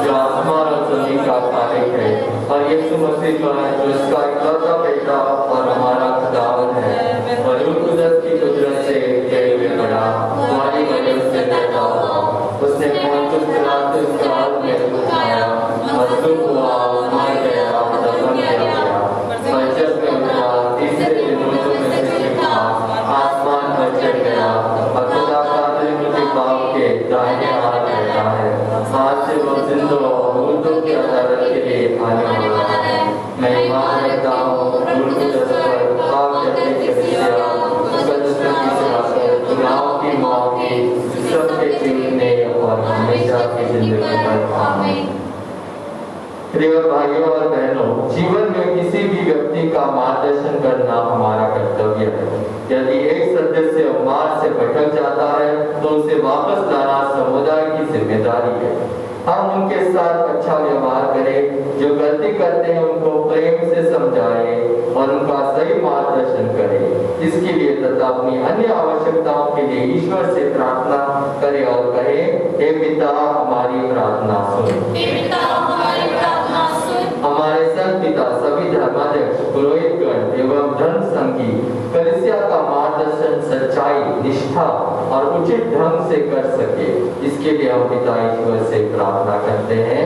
जो आसमान और जमीन का खालिक है और यीशु मसीह पर जो इसका इकलौता बेटा और हमारा खुदावन है और रूह कुदरत की कुदरत से एक हुए बड़ा हमारी वजह से पैदा हुआ। उसने पोंतियुस पिलातुस काल में उठाया, मजलूम हुआ, मार गया, दफन किया गया, मस्जिद में उतरा, तीसरे दिन मृत्यु में से उठा, आसमान पर चढ़ गया और खुदा का बाप के दाहिने हाथ रहता है। हाथ से वो जिंदों और मुर्दों की अदालत के लिए आने वाला है। मैं ईमान रखता हूँ रूह कुदरत पर, पाप करने के कलीसिया, मुकद्दस की सेवा कर, गुनाहों की माफी, सबके जीतने और हमेशा की जिंदगी पर। आमीन। प्रिय भाइयों और बहनों, जीवन में किसी भी व्यक्ति का मार्गदर्शन करना हमारा कर्तव्य है। यदि एक सदस्य मार्ग से भटक जाता है तो उसे वापस लाना समुदाय की जिम्मेदारी है। हम उनके साथ अच्छा व्यवहार करें, जो गलती करते हैं उनको प्रेम से समझाएं और उनका सही मार्गदर्शन करें। इसके लिए तथा अपनी अन्य आवश्यकताओं के लिए ईश्वर से प्रार्थना करें और कहें, हे पिता हमारी प्रार्थना सुन। हमारे संत पिता, सभी धर्माध्यक्ष, पुरोहितगण एवं धर्म संघी कलीसिया का मार्गदर्शन सच्चाई, निष्ठा और उचित ढंग से कर सके, इसके लिए हम पिता ईश्वर से प्रार्थना करते हैं।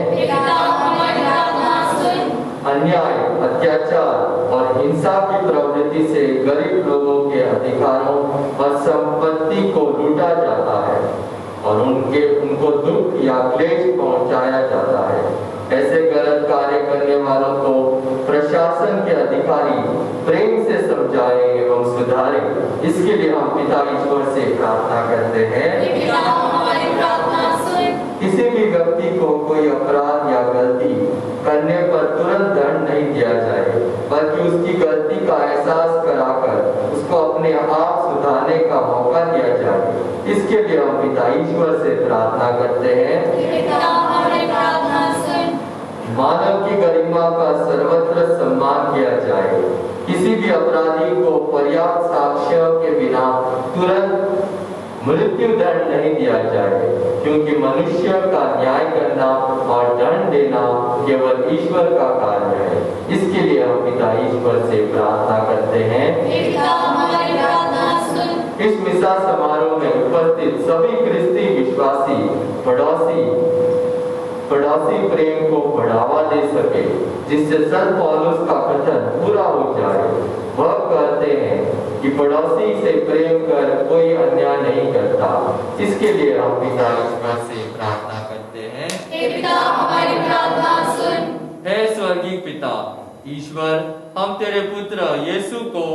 अन्याय, अत्याचार और हिंसा की प्रवृत्ति से गरीब लोगों के अधिकारों और संपत्ति को लूटा जाता है और उनको दुख या क्लेश पहुंचाया जाता है। ऐसे गलत कार्य करने वालों को प्रशासन के अधिकारी प्रेम से समझाएं एवं सुधारें। इसके लिए हम पिता ईश्वर से प्रार्थना करते हैं। किसी भी व्यक्ति को कोई अपराध या गलती करने पर तुरंत दंड नहीं दिया जाए, बल्कि उसकी गलती का एहसास कराकर उसको अपने आप सुधारने का मौका दिया जाए। इसके लिए हम पिता ईश्वर से प्रार्थना करते हैं। मानव की गरिमा का सर्वत्र सम्मान किया जाए। किसी भी अपराधी को पर्याप्त साक्ष्यों के बिना तुरंत मृत्यु दंड नहीं दिया जाए, क्योंकि मनुष्य का न्याय करना और दंड देना केवल ईश्वर का कार्य है। इसके लिए हम पिता ईश्वर से प्रार्थना करते हैं। इस मिसा समारोह में उपस्थित सभी ख्रिस्ती विश्वासी पड़ोसी प्रेम को बढ़ावा दे सके, जिससे संत पौलुस का कथन पूरा हो जाए। वह कहते हैं कि पड़ोसी से प्रेम कर कोई अन्याय नहीं करता। इसके लिए हम पिता ईश्वर से प्रार्थना करते हैं। हे पिता हमारी प्रार्थना सुन। हे स्वर्गीय पिता ईश्वर, हम तेरे पुत्र यीशु को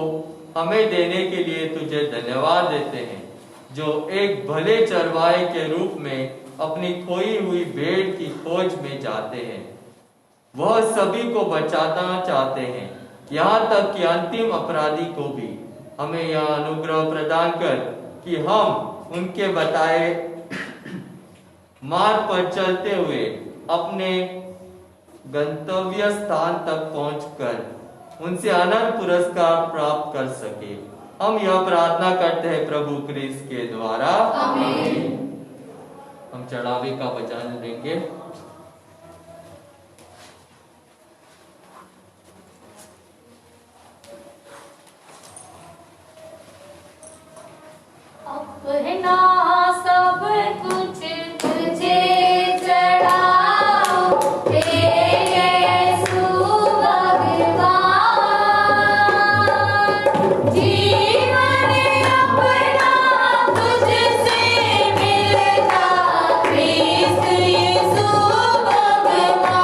हमें देने के लिए तुझे धन्यवाद देते हैं, जो एक भले चरवाहे के रूप में अपनी खोई हुई भेड़ की खोज में जाते हैं। वह सभी को बचाना चाहते हैं, यहाँ तक कि अंतिम अपराधी को भी। हमें यह अनुग्रह प्रदान कर कि हम उनके बताए मार्ग पर चलते हुए अपने गंतव्य स्थान तक पहुंचकर उनसे अनंत पुरस्कार प्राप्त कर सके। हम यह प्रार्थना करते हैं प्रभु क्रिस्त के द्वारा। आमीन। हम चढ़ावे का भजन देंगे। अपना सब कुछ तुझे चढ़ाओ, हे यीशु भगवान। जीवन अपना तुझसे मिलता, क्रिस्त यीशु भगवान,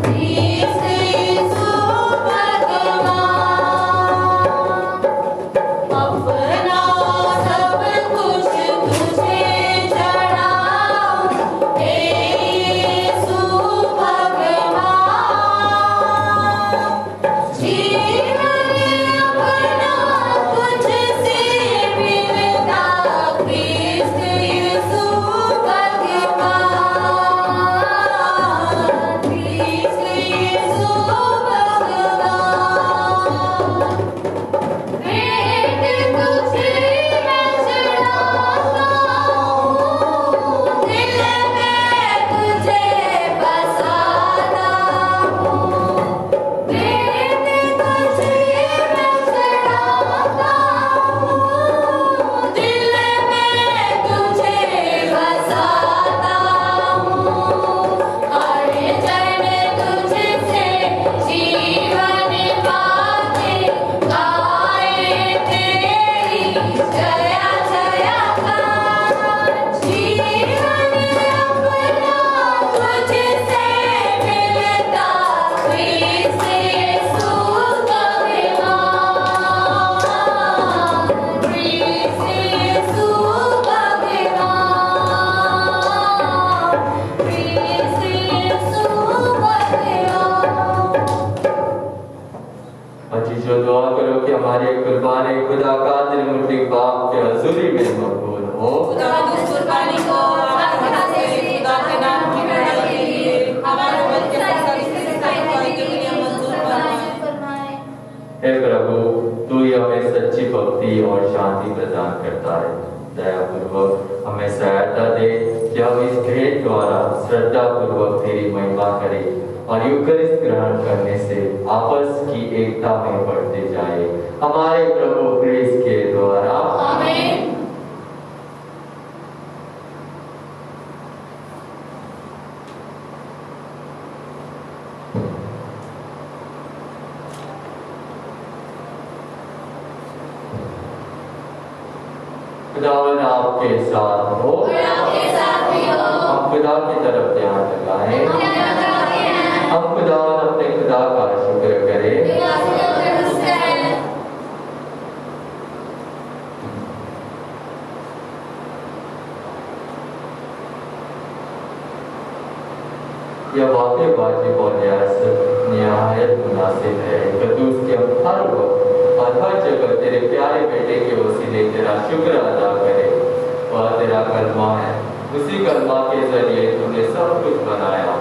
क्रिस्त यीशु भगवान। अपना हे प्रभु, तू ही हमें सच्ची भक्ति और शांति प्रदान करता है। दयापूर्वक हमें सहायता दे कि हम इस भेंट द्वारा श्रद्धा पूर्वक तेरी महिमा करें और यूकरिस्ट ग्रहण करने से आपस की एकता में बढ़ते जाए। हमारे प्रभु क्रिस्त के द्वारा आमीन। खुदावन आपके साथ हो। और आपके साथ भी हो। हम खुदा की तरफ ध्यान लगाएं। हम क्या करते हैं? हम खुदावन अपने खुदा का शुक्र करें। विकास का दुरुस्त है। यह वाकई वाजिब और निहायत मुनासिब है कदूस के हम हर वक्त और हर जगह तेरे प्यारे बेटे के वसीले तेरा शुक्र अदा करें। वह तेरा कलमा है, उसी कलमा के जरिए तूने सब कुछ बनाया।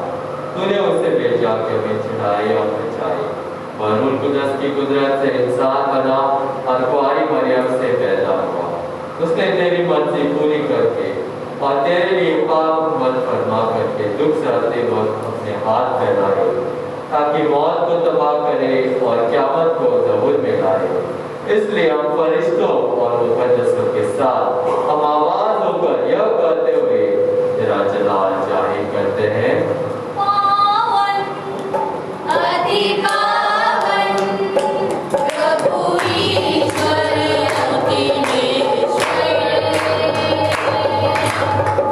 तूने उसे भेजा कि हमें छुड़ाए और बचाए। वह रूह कुदस की कुदरत से इंसान बना और कुंवारी मरियम से पैदा हुआ। उसने तेरी मर्जी पूरी करके और तेरे लिए पाक मत फरमा करके दुख सहते वक्त अपने हाथ फैलाए ताकि मौत को तबाह करे और क़यामत को ज़हूर में लाए। इसलिए हम फरिश्तों और मुक़द्दसों के साथ हम आवाज़ होकर यह कहते हुए तेरा जलाल जाहिर करते हैं। पावन अति पावन प्रभु ईश्वर अखिलेश्वर।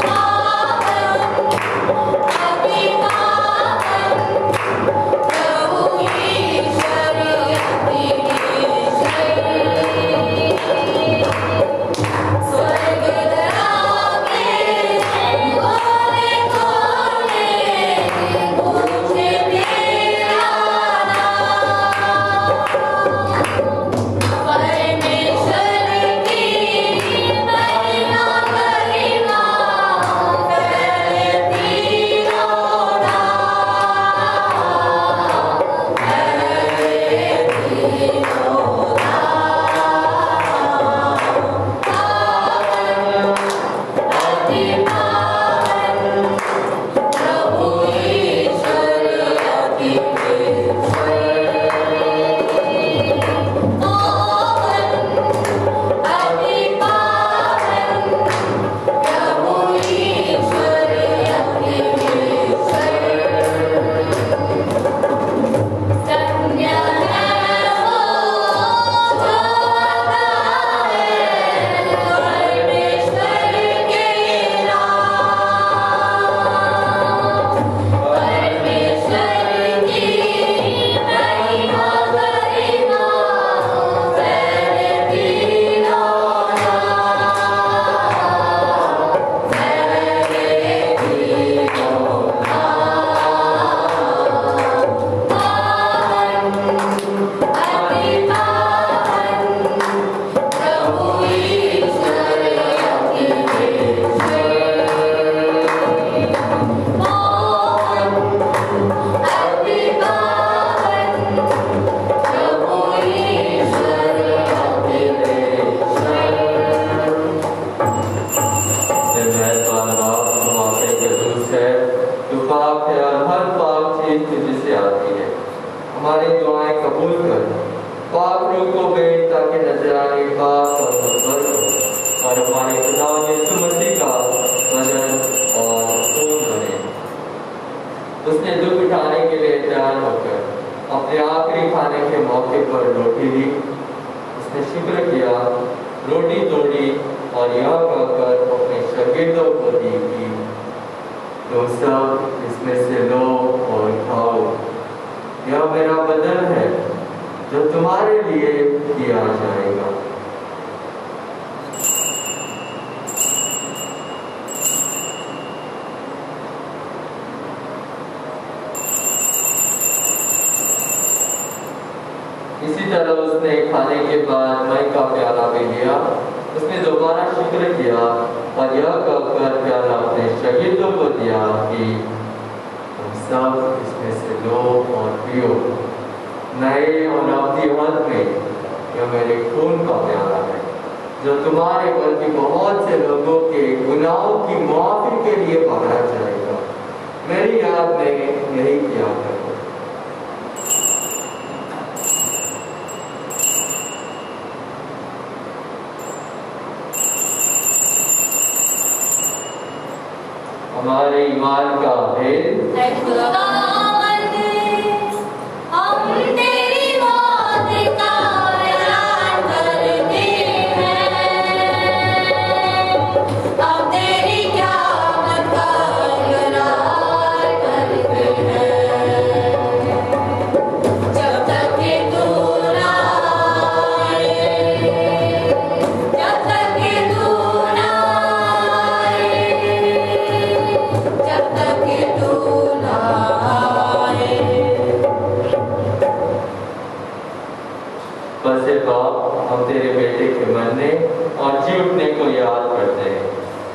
पावन अति पावन प्रभु ईश्वर अखिलेश्वर। स्वर्ग धराके कोने कोने पूछे तेरा नाम। परमेश्वर की महिमा गरिमा फैलती रौनक। फैलती रौनक। अति पावन प्रभु ईश्वर अखिलेश्वर। पावन अति पावन प्रभु ईश्वर अखिलेश्वर। धन्य है वो जो आता है परमेश्वर के नाम। परमेश्वर की महिमा गरिमा फैलती रौनक। फैलती रौनक। पावन अति पावन प्रभु ईश्वर अखिलेश्वर। पावन अति पावन प्रभु ईश्वर अखिलेश्वर। तू पाक है और हर पाक चीज तुझसे आती है। हमारी दुआएं कबूल कर। पाक रूह को भेज ताकि नजराने पाक और मुकद्दर हो और हमारे खुदा यीशु मसीह का वजन और खून बने। उसने दुख उठाने के लिए तैयार होकर अपने आखिरी खाने के मौके पर रोटी ली। उसने शुक्र किया, रोटी तोड़ी और यह कहकर अपने शागिर्दों को दी कि तो सब इसमें से लो और खाओ। यह मेरा बदन है जो तुम्हारे लिए किया जाएगा। इसी तरह उसने खाने के बाद मई का प्याला भी लिया। उसने दोबारा शुक्र किया और यह कहकर प्याला अपने शागिर्दों को दिया कि तुम सब इसमें से लो और पियो। नए और नवजीवन में यह मेरे खून का प्याला है, जो तुम्हारे बल्कि बहुत से लोगों के गुनाहों की माफी के लिए बढ़ाया जाएगा। मेरी याद में यही किया करो। हमारे ईमान का भेद है खुदावंद, हम तेरी मौत का ऐलान करते हैं, हम तेरी क़यामत का इकरार करते हैं, जब तक कि तू ना आए, जब तक कि तू ना आए, जब तक कि तू ना आए। बस हे बाप, हम तेरे बेटे के मरने और जी उठने को याद करते हैं।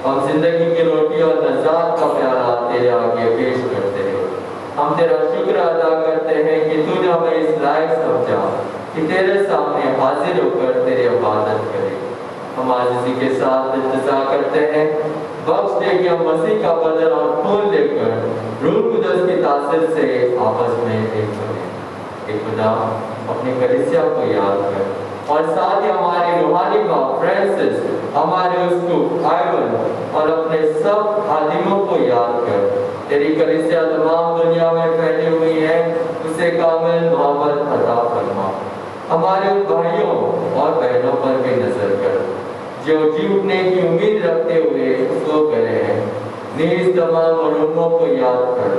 हम जिंदगी की रोटी और नजात का प्याला तेरे आगे पेश करते हैं। हम तेरा शुक्र अदा करते हैं कि तूने हमें इस लायक समझा कि तेरे सामने हाजिर होकर तेरी इबादत करें। हम आज इसी के साथ इंतजार करते हैं। बख्श दे कि हम मसीह का बदन और खून लेकर रूह कुदस की तासीर से आपस में एक बने। एक खुदा अपनी कलीसिया को याद कर और साथ ही हमारे रूहानी बाप फ्रांसिस, हमारे उसको आइवन और अपने सब खादिमों को याद कर। तेरी कलीसिया तमाम दुनिया में फैली हुई है, उसे कामिल मोहब्बत अता फरमा। हमारे उन भाइयों और बहनों पर भी नजर कर जो जी उठने की उम्मीद रखते हुए सो गए हैं। नीज तमाम मरूमों को याद कर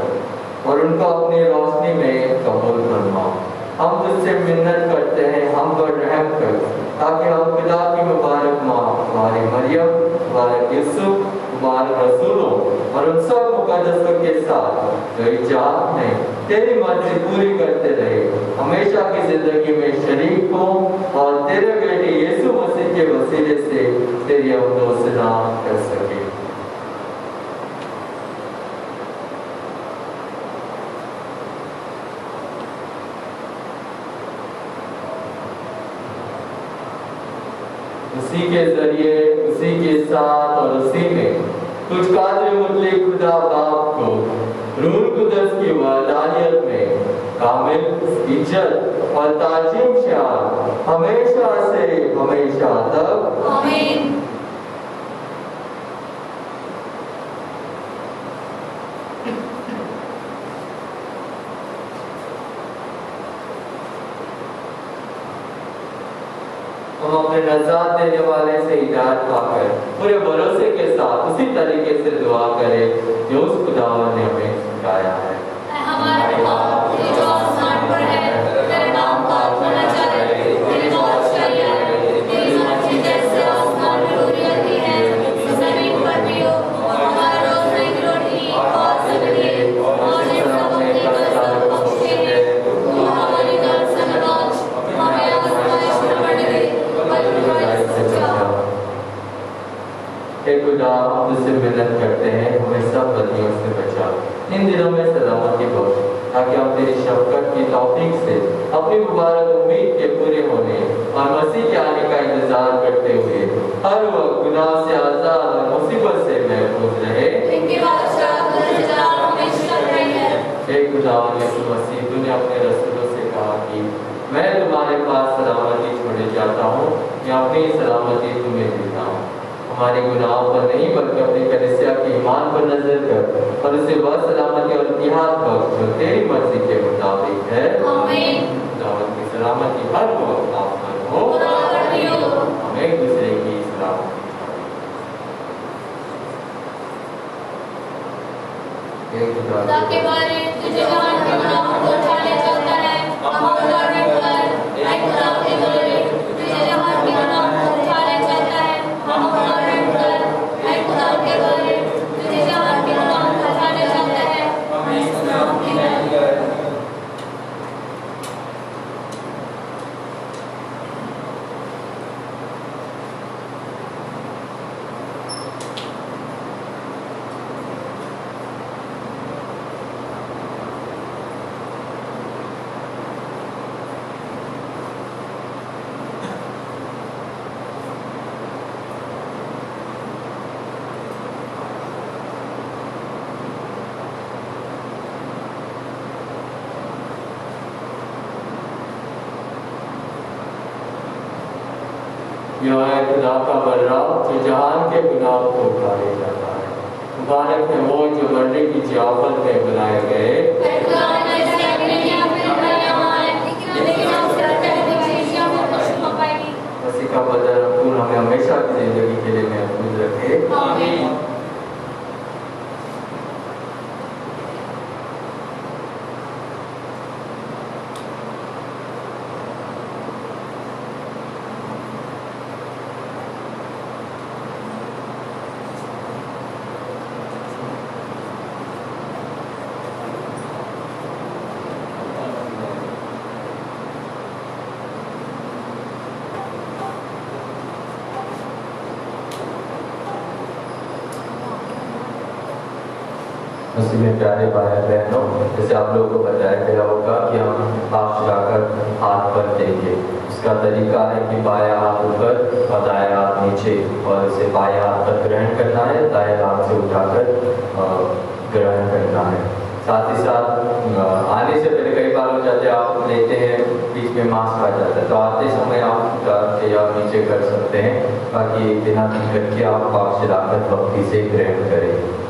और उनको अपनी रोशनी में कबूल फरमा। हम तुझसे मिन्नत करते हैं, हम पर रहम कर, ताकि हम खुदा की मुबारक माँ हमारी मरियम, मुबारक यूसुफ, मुबारक रसूलों और उन सब मुकद्दसों के साथ जो इजाज़त में तेरी मर्जी पूरी करते रहे, हमेशा की जिंदगी में शरीक हो और तेरे बेटे यीशु मसीह के वसीले से तेरी अवदोसना कर सके। उसी के जरिए, उसी के साथ और उसी में कुछ कादिर मुतलक खुदा बाप को रूह कुदस की वहदानियत में कामिल इज्जत और ताजीम शान हमेशा से हमेशा तक आमीन। हम अपने नजात देने वाले से हिदायत पाकर पूरे भरोसे के साथ उसी तरीके से दुआ करें जो उस खुदावन ने हमें सिखाया है। हमारे बाप जो आसमान पर है, तेरे नाम का होना चाहिए, तेरी बादशाही आए, तेरी मर्जी जैसे आसमान में पूरी होती है, जमीन पर भी हो। हमारा रोज़ की रोटी और सब्जी और जिस अपने कर्जदारों को बख्शे हैं, तू हमारी कर्ज से न बख्श, हमें आज़माइश में न डाले, बल्कि बुराई से बचा। हे खुदा, हम तुझसे मिन्नत करते हैं, हमें सब बदियों से बचा। इन दिनों में सलामती बख्श, ताकि हम तेरी शफ़क़त की तौफीक से अपनी मुबारक उम्मीद के पूरे होने और मसीह के आने का इंतजार करते हुए हर वक्त गुनाह से आज़ाद और मुसीबत से महफूज रहे। इनकी बादशाह तुझे हमेशा रही है। हे खुदा यीशु मसीह, तूने अपने रसूलों से कहा कि मैं तुम्हारे पास सलामती छोड़े जाता हूँ, या अपनी सलामती तुम्हें देता हूँ। हमारे गुनाहों पर नहीं बल्कि अपनी कलीसिया के ईमान पर नजर कर और उसे वह सलामती और इतिहाद बख्श जो तेरी मर्जी के मुताबिक है। आमीन। खुदावंद की सलामती हर वक्त आप पर हो। हम एक दूसरे की सलामती खुदा के बारे तुझे जहां के गुनाहों को उठाने चलता है, हम उदाहरण कर। ऐ खुदा के बारे तुझे जहां के गुनाहों को उठाने चलता है, हम उदाहरण कर। ऐ खुदा के बारे तुझे जहां के गुनाहों को उठाने चलता है, हमें सलामती कर। यह है खुदा का बलराम जो जहान के गुनाह को उठाए जाता है। मुबारक है वो जो मरने की जियाफत में बुलाए गए। मसीह का वचन पूर्ण हमें हमेशा की जिंदगी के लिए महफूज रखे। आमीन। मसीह में प्यारे भाई बहनों, जैसे आप लोगों को बताया गया होगा कि हम हाथ चढ़ाकर हाथ पर देंगे। इसका तरीका है कि बायां हाथ ऊपर और दायां हाथ नीचे, और इसे बायां हाथ पर ग्रहण करना है, दाएं हाथ से उठाकर ग्रहण करना है। साथ ही साथ आने से पहले कई बार हो जाते हैं, आप लेते हैं बीच में मास्क आ जाता है, तो आते समय आप उतार के या नीचे कर सकते हैं, ताकि बिना दिक्कत के आप हाथ चढ़ाकर भक्ति से ग्रहण करें।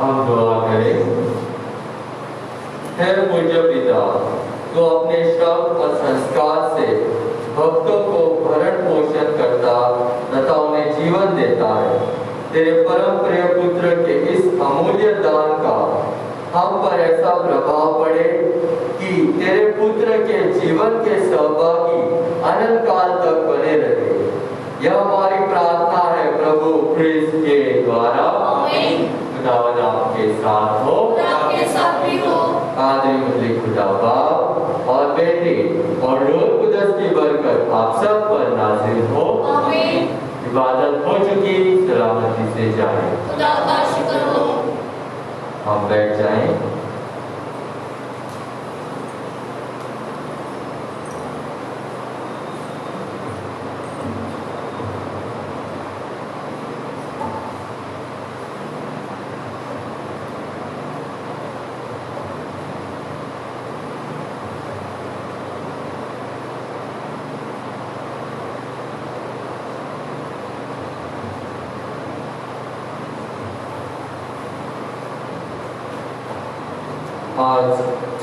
हम दुआ करें। हे पूज्य पिता, तो अपने शब्द और संस्कार से भक्तों को भरण पोषण करता तथा उन्हें जीवन देता है, तेरे परम प्रिय पुत्र के इस अमूल्य दान का हम पर ऐसा प्रभाव पड़े कि तेरे पुत्र के जीवन के सहभागी अनंत काल तक बने रहे। यह हमारी प्रार्थना है प्रभु ख्रिस्त के द्वारा। खुदावन आपके साथ हो, आपके साथ भी हो। आदि मुझे खुदा बाप और बेटे और रूह कुदस की बरकत आप सब पर नाज़िल हो। आमीन। इबादत हो चुकी, सलामती से जाए। खुदा का शुक्र हो। हम बैठ जाएं। आज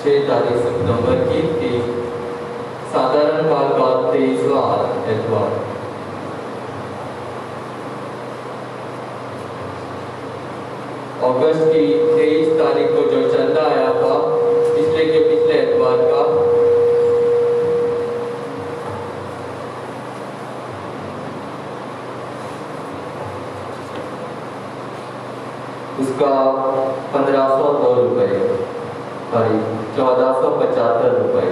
6 तारीख सितंबर की थी साधारण काल का 23वां एतवार। अगस्त की 23 तारीख को जो चंदा आया था पिछले के पिछले एतवार का, उसका 1502 रुपये, सॉरी 1475 रुपये,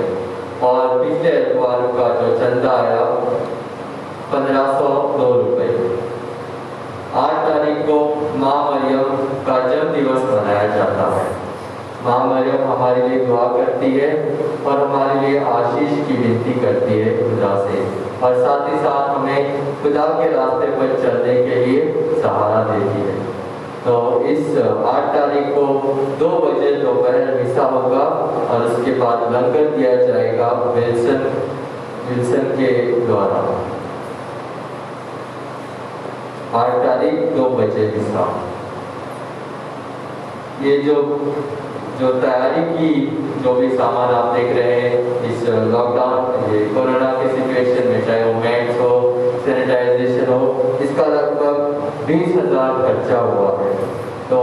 और पिछले एतवार का जो चंदा आया 1502 रुपये। 8 तारीख को माँ मरियम का जन्म दिवस मनाया जाता है। माँ मरियम हमारे लिए दुआ करती है और हमारे लिए आशीष की विनती करती है खुदा से, और साथ ही साथ हमें खुदा के रास्ते पर चलने के लिए सहारा देती है। तो इस 8 तारीख को 2 बजे दोपहर मिसा होगा और उसके बाद लंगर दिया जाएगा विल्सन के द्वारा। 8 तारीख 2 बजे मिसा। ये जो तैयारी की, जो भी सामान आप देख रहे हैं इस लॉकडाउन, ये कोरोना के सिचुएशन में, चाहे वो मैट्स हो, सैनिटाइजेशन हो, इसका लगभग 20,000 खर्चा हुआ है। तो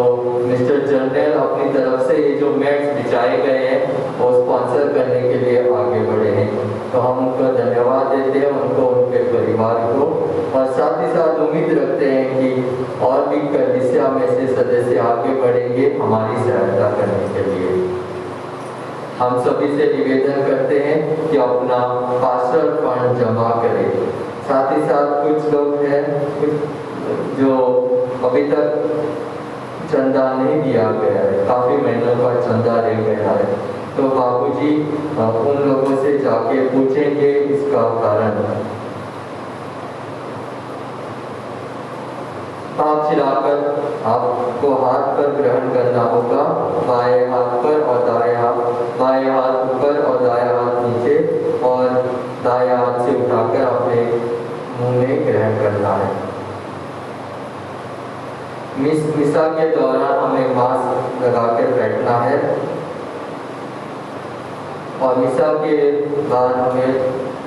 मिस्टर जनरल अपनी तरफ से ये जो मैट्स बिछाए गए हैं वो स्पॉन्सर करने के लिए आगे बढ़े हैं, तो हम उनको धन्यवाद देते हैं, उनको, उनके परिवार को, और साथ ही साथ उम्मीद रखते हैं कि और भी कलीसिया में से सदस्य आगे बढ़ेंगे हमारी सहायता करने के लिए। हम सभी से निवेदन करते हैं कि अपना पास्टर फंड जमा करें। साथ ही साथ कुछ लोग हैं जो अभी तक चंदा नहीं दिया गया है, काफ़ी महीनों का चंदा रह गया है, तो बाबूजी उन लोगों से जाके पूछेंगे इसका कारण। हाथ छिलाकर आपको हाथ पर ग्रहण करना होगा, बाएं हाथ पर और दाएं हाथ ऊपर और दाएं हाथ नीचे, और दाएं हाथ से उठाकर अपने मुंह में ग्रहण करना है। मिसा के दौरान हमें मास्क लगाकर बैठना है, और मिसा के बाद हमें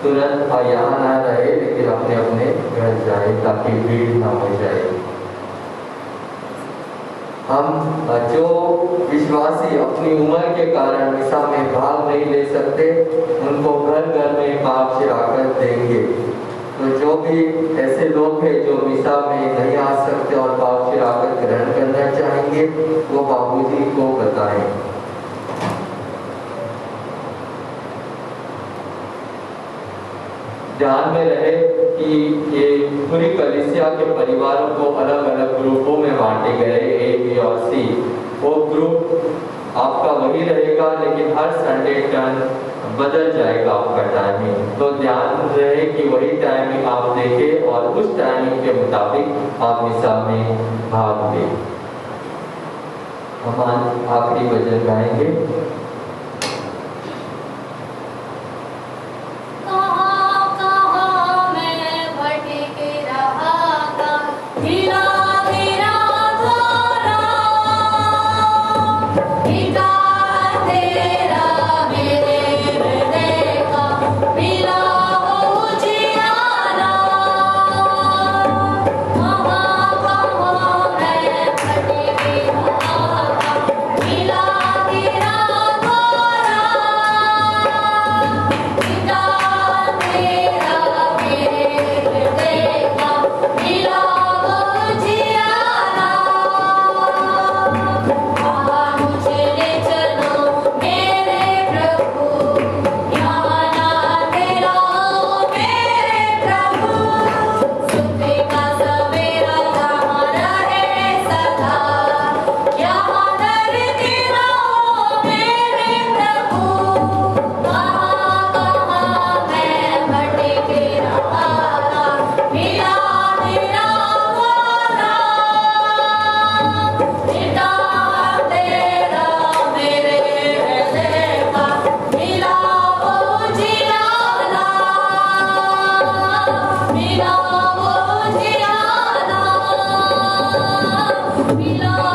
तुरंत यहाँ ना रहे, लेकिन अपने अपने घर जाए ताकि भीड़ ना हो जाए। हम जो विश्वासी अपनी उम्र के कारण मिसा में भाग नहीं ले सकते, उनको घर घर में पाक शिराकत देंगे। तो जो भी ऐसे लोग हैं जो मिसा में नहीं आ सकते और पाक शिराकत ग्रहण करना चाहेंगे, वो बाबूजी को बताएं। ध्यान में रहे कि ये पूरी कलीसिया के परिवारों को अलग अलग ग्रुपों में बांटे गए, ए, बी और सी। वो ग्रुप आपका वही रहेगा, लेकिन हर संडे टर्न बदल जाएगा आपका टाइमिंग। तो ध्यान रहे कि वही टाइमिंग आप देखें और उस टाइमिंग के मुताबिक आप मिसा में भाग लें। हम आखिरी भजन गाएंगे। धीरा धीरा मिला